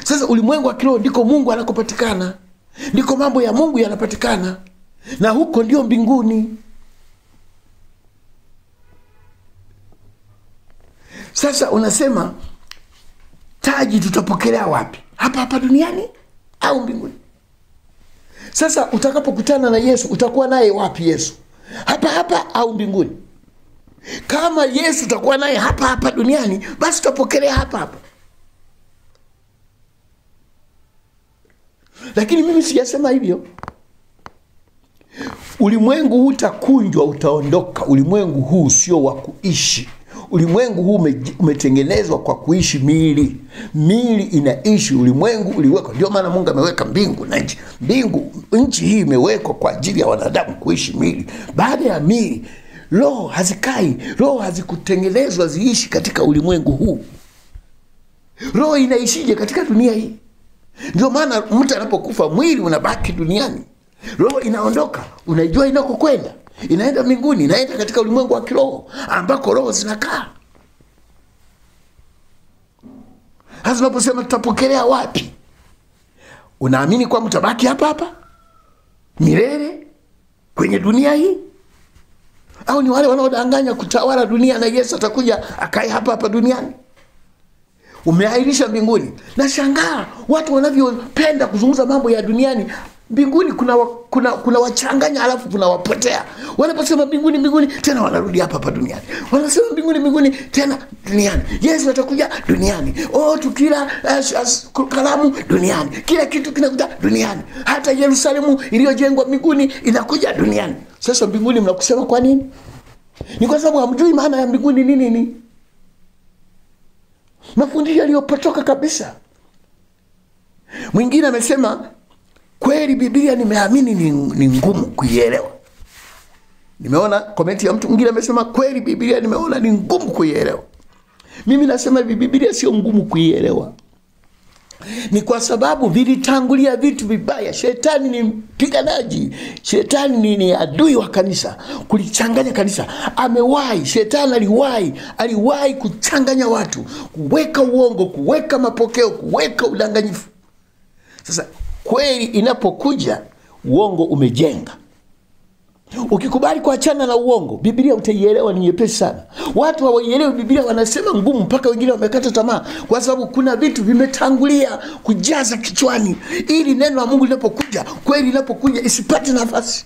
Sasa ulimwengu wa kiroho ndiko Mungu anakopatikana. Ndiko mambo ya Mungu yanapatikana. Na huko ndio mbinguni. Sasa unasema taji tutapokelea wapi? Hapa hapa duniani au mbinguni? Sasa utakapokutana na Yesu, utakuwa naye wapi Yesu? Hapa hapa au mbinguni? Kama Yesu utakuwa naye hapa hapa duniani, basi tutapokelea hapa hapa. Lakini mimi sijasema hivyo. Ulimwengu huu utakunjwa, utaondoka. Ulimwengu huu sio wa kuishi. Ulimwengu huu umetengenezwa kwa kuishi miili. Miili inaishi, ulimwengu uliwekwa. Ndio maana Mungu ameweka mbingu na nchi. Nchi hii imewekwa kwa ajili ya wanadamu kuishi miili. Baada ya miili, roho hazikai. Roho hazikutengenezwa ziishi katika ulimwengu huu. Roho inaishije katika dunia hii? Ndio maana mtu anapokufa mwili unabaki duniani. Roho inaondoka, unajua inakokwenda. Inaenda mbinguni, inaenda katika ulimwengu wa kiroho ambako roho zinakaa. Hasa unaposema tutapokelea wapi? Unaamini kwa mtabaki hapa hapa milele kwenye dunia hii? Au ni wale wanaodanganya kutawala dunia na Yesu atakuja akae hapa hapa duniani? Umeahirisha mbinguni. Nashangaa watu wanavyopenda kuzungumza mambo ya duniani. Mbinguni kuna wachanganya alafu kuna wapotea. Wanaposema mbinguni tena wanarudi hapa hapa duniani. Wanasema mbinguni tena duniani. Yesu atakuja duniani. Tukila kalamu duniani. Kila kitu kinakuja duniani. Hata Yerusalemu iliyojengwa mbinguni inakuja duniani. Sasa mbinguni mnakusema kwa nini? Ni kwa sababu hamjui maana ya mbinguni ni nini. Mafundisho yaliyopotoka kabisa. Mwingine amesema kweli Biblia nimeamini ni ngumu kuielewa. Nimeona komenti ya mtu mwingine amesema kweli Biblia nimeona ni ngumu kuielewa. Mimi nasema Biblia sio ngumu kuielewa. Ni kwa sababu vilitangulia vitu vibaya. Shetani ni mpiganaji, shetani ni adui wa kanisa, kulichanganya kanisa. Shetani aliwahi kuchanganya watu, kuweka uongo, kuweka mapokeo, kuweka udanganyifu. Sasa kweli inapokuja, uongo umejenga. Ukikubali kuachana na uongo, Biblia utaielewa ni nyepesi sana. Watu hawaielewi Biblia, wanasema ngumu, mpaka wengine wamekata tamaa, kwa sababu kuna vitu vimetangulia kujaza kichwani, ili neno la Mungu linapokuja, kweli linapokuja, isipate nafasi.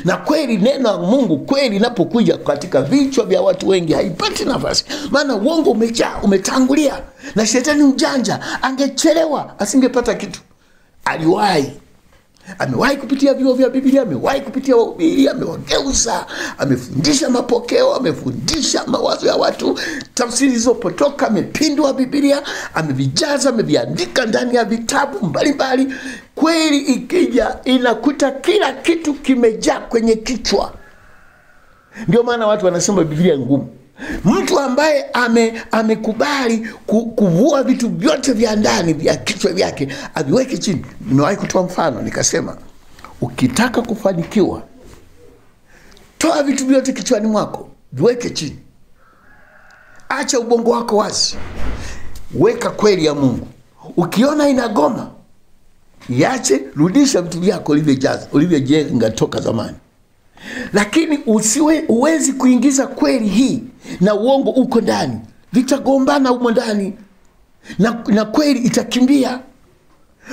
Na kweli neno la Mungu kweli linapokuja katika vichwa vya watu wengi, haipati nafasi, maana uongo umejaa, umetangulia. Na shetani mjanja, angechelewa asingepata kitu. Amewahi kupitia vyuo vya Biblia, amewahi kupitia wahubiri, amewageuza, amefundisha mapokeo, amefundisha mawazo ya watu, tafsiri zilizopotoka, amepindua Biblia, amevijaza, ameviandika ndani ya vitabu mbalimbali. Kweli ikija inakuta kila kitu kimejaa kwenye kichwa. Ndio maana watu wanasema Biblia ngumu. Mtu ambaye amekubali kuvua vitu vyote vya ndani vya kichwa vyake, aviweke chini. Nimewahi kutoa mfano nikasema, ukitaka kufanikiwa, toa vitu vyote kichwani mwako, viweke chini. Acha ubongo wako wazi, weka kweli ya Mungu. Ukiona inagoma, iache, rudisha vitu vyako ulivyojenga toka zamani. Lakini uwezi kuingiza kweli hii na uongo uko ndani, vitagombana humo ndani, na kweli itakimbia.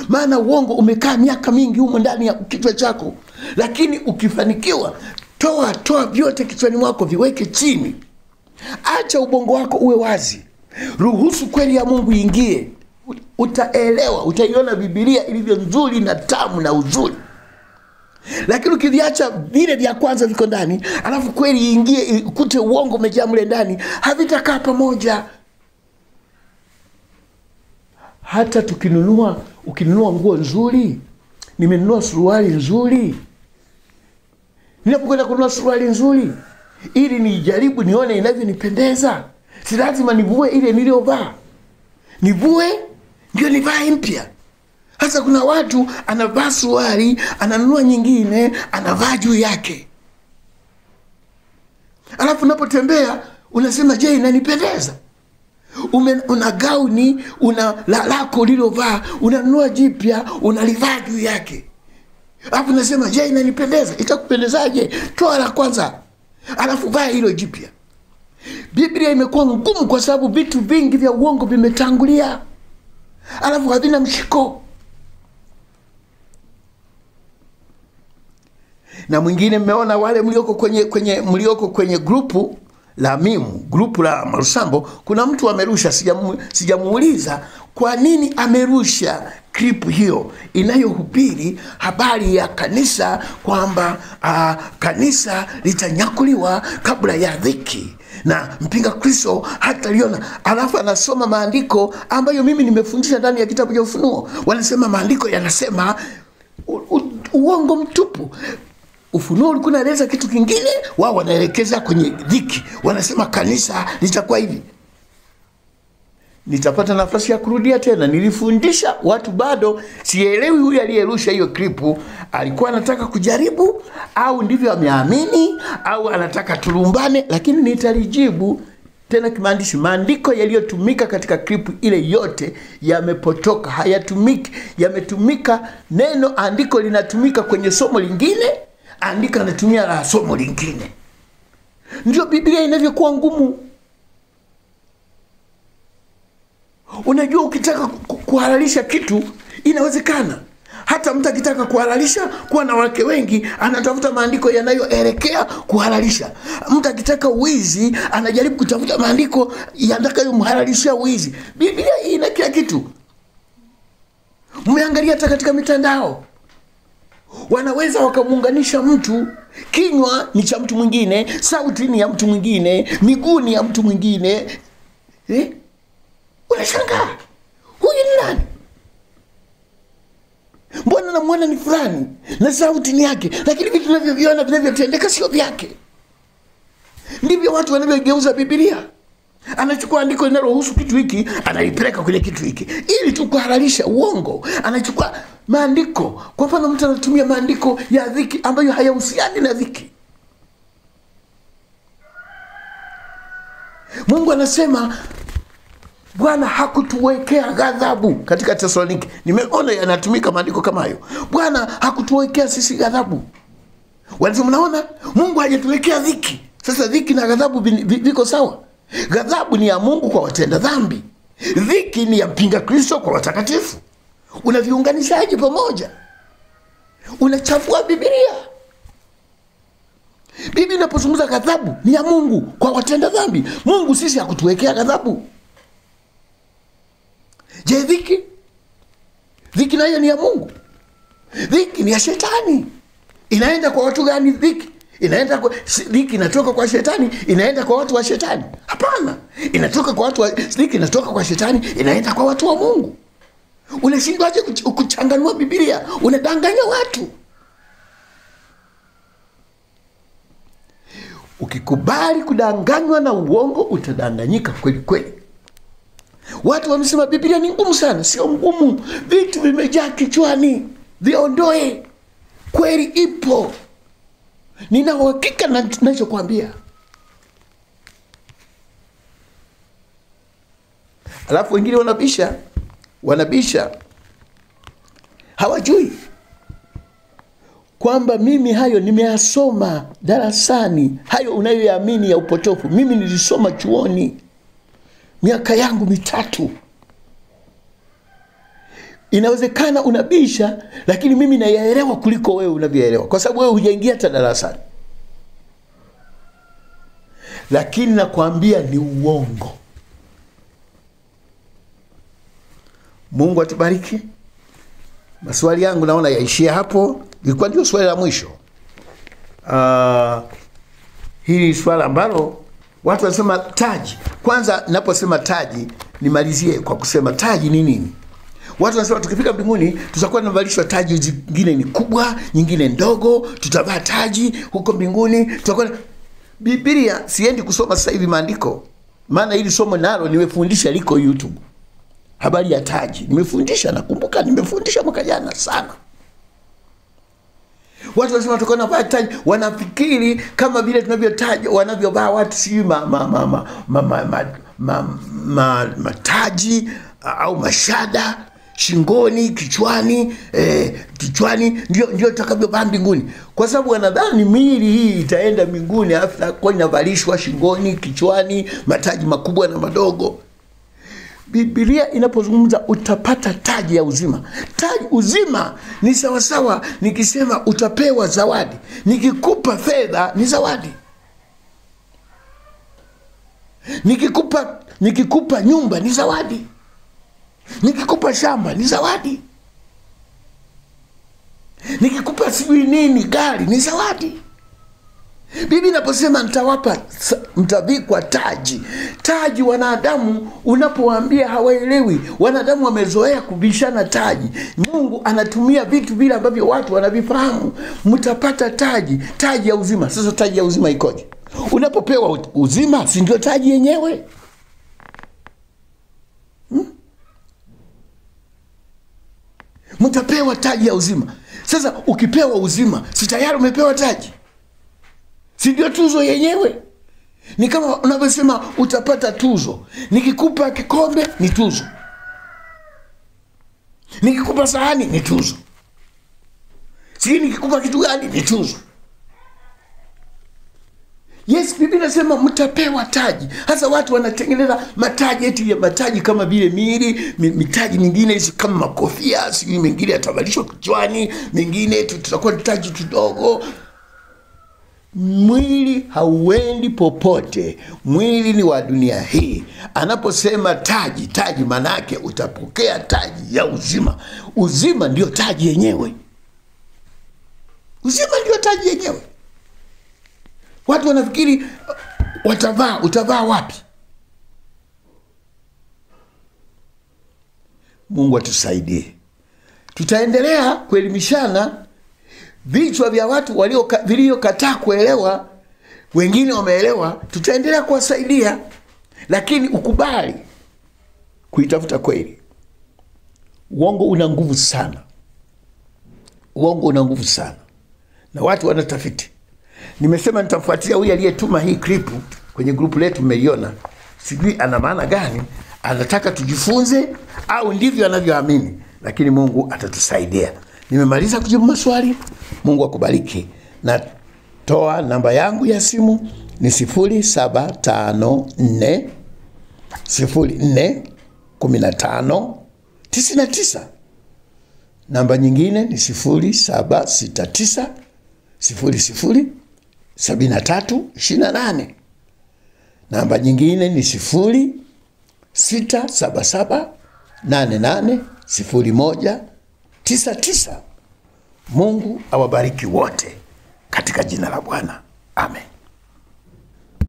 Maana uongo umekaa miaka mingi humo ndani ya kichwa chako. Lakini ukifanikiwa, toa vyote kichwani mwako, viweke chini. Acha ubongo wako uwe wazi, ruhusu kweli ya Mungu ingie. Utaelewa, utaiona Biblia ilivyo nzuri na tamu na uzuri. Lakini ukiviacha vile vya kwanza viko ndani, alafu kweli iingie, ukute uongo umejaa mle ndani, havitakaa pamoja. Hata ukinunua nguo nzuri, nimenunua suruali nzuri, ninapokwenda kununua suruali nzuri ili nijaribu nione inavyonipendeza, si lazima nivue ile niliyovaa. Nivue ndio nivae mpya. Hasa kuna watu anavaa suruali, ananunua nyingine, anavaa juu yake. Alafu unapotembea unasema, je, inanipendeza? Una gauni, una lako ulilovaa, unanunua jipya, unalivaa juu yake. Alafu unasema, je, inanipendeza? Itakupendezaje? Toa la kwanza, alafu vaa hilo jipya. Biblia imekuwa ngumu kwa sababu vitu vingi vya uongo vimetangulia, alafu havina mshiko. Na mwingine mmeona wale mlioko kwenye grupu la Mimu, grupu la Marusambo, kuna mtu amerusha, sijamuuliza kwa nini amerusha clip hiyo inayohubiri habari ya kanisa, kwamba kanisa litanyakuliwa kabla ya dhiki na mpinga Kristo hataliona. Alafu anasoma maandiko ambayo mimi nimefundisha ndani ya kitabu cha Ufunuo. Wanasema maandiko yanasema uongo mtupu. Ufunuo ulikuwa unaeleza kitu kingine, wao wanaelekeza kwenye dhiki. Wanasema kanisa litakuwa hivi. Nitapata nafasi ya kurudia tena. Nilifundisha watu, bado sielewi huyu aliyerusha hiyo klipu alikuwa anataka kujaribu au ndivyo ameamini au anataka tulumbane, lakini nitalijibu tena kimaandishi. Maandiko yaliyotumika katika klipu ile yote yamepotoka, hayatumiki. Yametumika, neno andiko linatumika kwenye somo lingine, andika anatumia la somo lingine. Ndio Biblia inavyokuwa ngumu. Unajua, ukitaka kuhalalisha kitu inawezekana. Hata mtu akitaka kuhalalisha kuwa na wake wengi, anatafuta maandiko yanayoelekea kuhalalisha. Mtu akitaka uwizi, anajaribu kutafuta maandiko yatakayomhalalisha uwizi. Biblia hii ina kila kitu. Mmeangalia hata katika mitandao, wanaweza wakamuunganisha mtu, kinywa ni cha mtu mwingine, sauti ni ya mtu mwingine, miguu ni ya mtu mwingine. Unashangaa, huyu ni nani? Mbona namuona ni fulani na sauti ni yake, lakini vitu tunavyoviona vinavyotendeka sio vyake. Ndivyo watu wanavyogeuza Biblia. Anachukua andiko linalohusu kitu hiki, analipeleka kwenye kitu hiki ili tu kuhalalisha uongo. Anachukua maandiko, kwa mfano mtu anatumia maandiko ya dhiki ambayo hayahusiani na dhiki. Mungu anasema Bwana hakutuwekea ghadhabu katika Tesalonike. Nimeona yanatumika maandiko kama hayo. Bwana hakutuwekea sisi ghadhabu. Wanasema mnaona Mungu hajatuwekea dhiki. Sasa dhiki na ghadhabu viko sawa? Ghadhabu ni ya Mungu kwa watenda dhambi. Dhiki ni ya mpinga Kristo kwa watakatifu. Unaviunganishaje pamoja? Unachafua Biblia. Biblia inapozungumza ghadhabu ni ya Mungu kwa watenda dhambi. Mungu sisi hakutuwekea ghadhabu. Je, dhiki? Dhiki nayo ni ya Mungu? Dhiki ni ya shetani. Inaenda kwa watu gani dhiki? Dhiki inatoka kwa shetani, inaenda kwa watu wa shetani? Hapana. Inatoka kwa watu wa dhiki, inatoka kwa shetani, inaenda kwa watu wa Mungu. Unashindwaje kuchanganua Biblia? Unadanganya watu. Ukikubali kudanganywa na uongo, utadanganyika kweli kweli. Watu wamesema Biblia ni ngumu sana. Sio ngumu. Vitu vimejaa kichwani. Viondoe. Kweli ipo. Nina uhakika na ninachokuambia. Alafu wengine wanabisha. Hawajui kwamba mimi hayo nimeyasoma darasani. Hayo unayoyaamini ya upotofu, mimi nilisoma chuoni miaka yangu 3. Inawezekana unabisha, lakini mimi nayaelewa kuliko wewe unavyoelewa, kwa sababu wewe hujaingia hata darasani. Lakini nakwambia ni uongo. Mungu atubariki. Maswali yangu naona yaishia hapo. Ilikuwa ndio swali la mwisho. Hili swali ambalo watu wanasema taji. Kwanza ninaposema taji, nimalizie kwa kusema taji ni nini? Watu wanasema tukifika mbinguni tutakuwa tunavalishwa taji, zingine ni kubwa, nyingine ndogo, tutavaa taji huko mbinguni. Tutakuwa Biblia, siendi kusoma sasa hivi maandiko. Maana hili somo nalo nimefundisha liko YouTube. Habari ya taji. Nimefundisha, nakumbuka nimefundisha mwaka jana sana. Watu wanasema tutakuwa tunavaa taji, wanafikiri kama vile tunavyotaji wanavyovaa watu si mataji au mashada shingoni, kichwani, ndio tutakavyovaa mbinguni. Kwa sababu wanadhani miili hii itaenda mbinguni alafu kwa inavalishwa shingoni, kichwani, mataji makubwa na madogo. Biblia inapozungumza utapata taji ya uzima. Taji uzima ni sawasawa nikisema utapewa zawadi. Nikikupa fedha ni zawadi. Nikikupa nyumba ni zawadi. Nikikupa shamba ni zawadi. Nikikupa sijui nini gari ni zawadi. Biblia inaposema mtavikwa taji. Taji wanadamu unapowaambia hawaelewi. Wanadamu wamezoea kubishana taji. Mungu anatumia vitu vile ambavyo watu wanavifahamu. Mtapata taji, taji ya uzima. Sasa taji ya uzima ikoje? Unapopewa uzima, si ndio taji yenyewe? Mtapewa taji ya uzima. Sasa ukipewa uzima, si tayari umepewa taji? Si ndio tuzo yenyewe? Ni kama unavyosema utapata tuzo. Nikikupa kikombe ni tuzo. Nikikupa sahani ni tuzo. Si nikikupa kitu gani ni tuzo. Yes, Biblia inasema mtapewa taji. Hasa watu wanatengeneza mataji eti ya mataji kama vile miili, mitaji mingine kama makofia, si mingine yatavalishwa kichwani, mingine tutakuwa taji tudogo. Mwili hauendi popote. Mwili ni wa dunia hii. Anaposema taji manake utapokea taji ya uzima. Uzima ndio taji yenyewe. Uzima ndio taji yenyewe. Watu wanafikiri utavaa wapi? Mungu atusaidie. Tutaendelea kuelimishana vichwa vya watu waliokataa kuelewa, wengine wameelewa. Tutaendelea kuwasaidia lakini ukubali kuitafuta kweli. Uongo una nguvu sana. Uongo una nguvu sana. Na watu wanatafiti. Nimesema nitafuatilia huyu aliyetuma hii clip kwenye grupu letu, mmeiona. Sijui ana maana gani, anataka tujifunze au ndivyo anavyoamini, lakini Mungu atatusaidia. Nimemaliza kujibu maswali. Mungu akubariki. Na toa namba yangu ya simu ni 0754 04 15 99. Namba nyingine ni 0769 00 73 28. Namba nyingine ni 0677 88 01 99. Mungu awabariki wote katika jina la Bwana. Amen.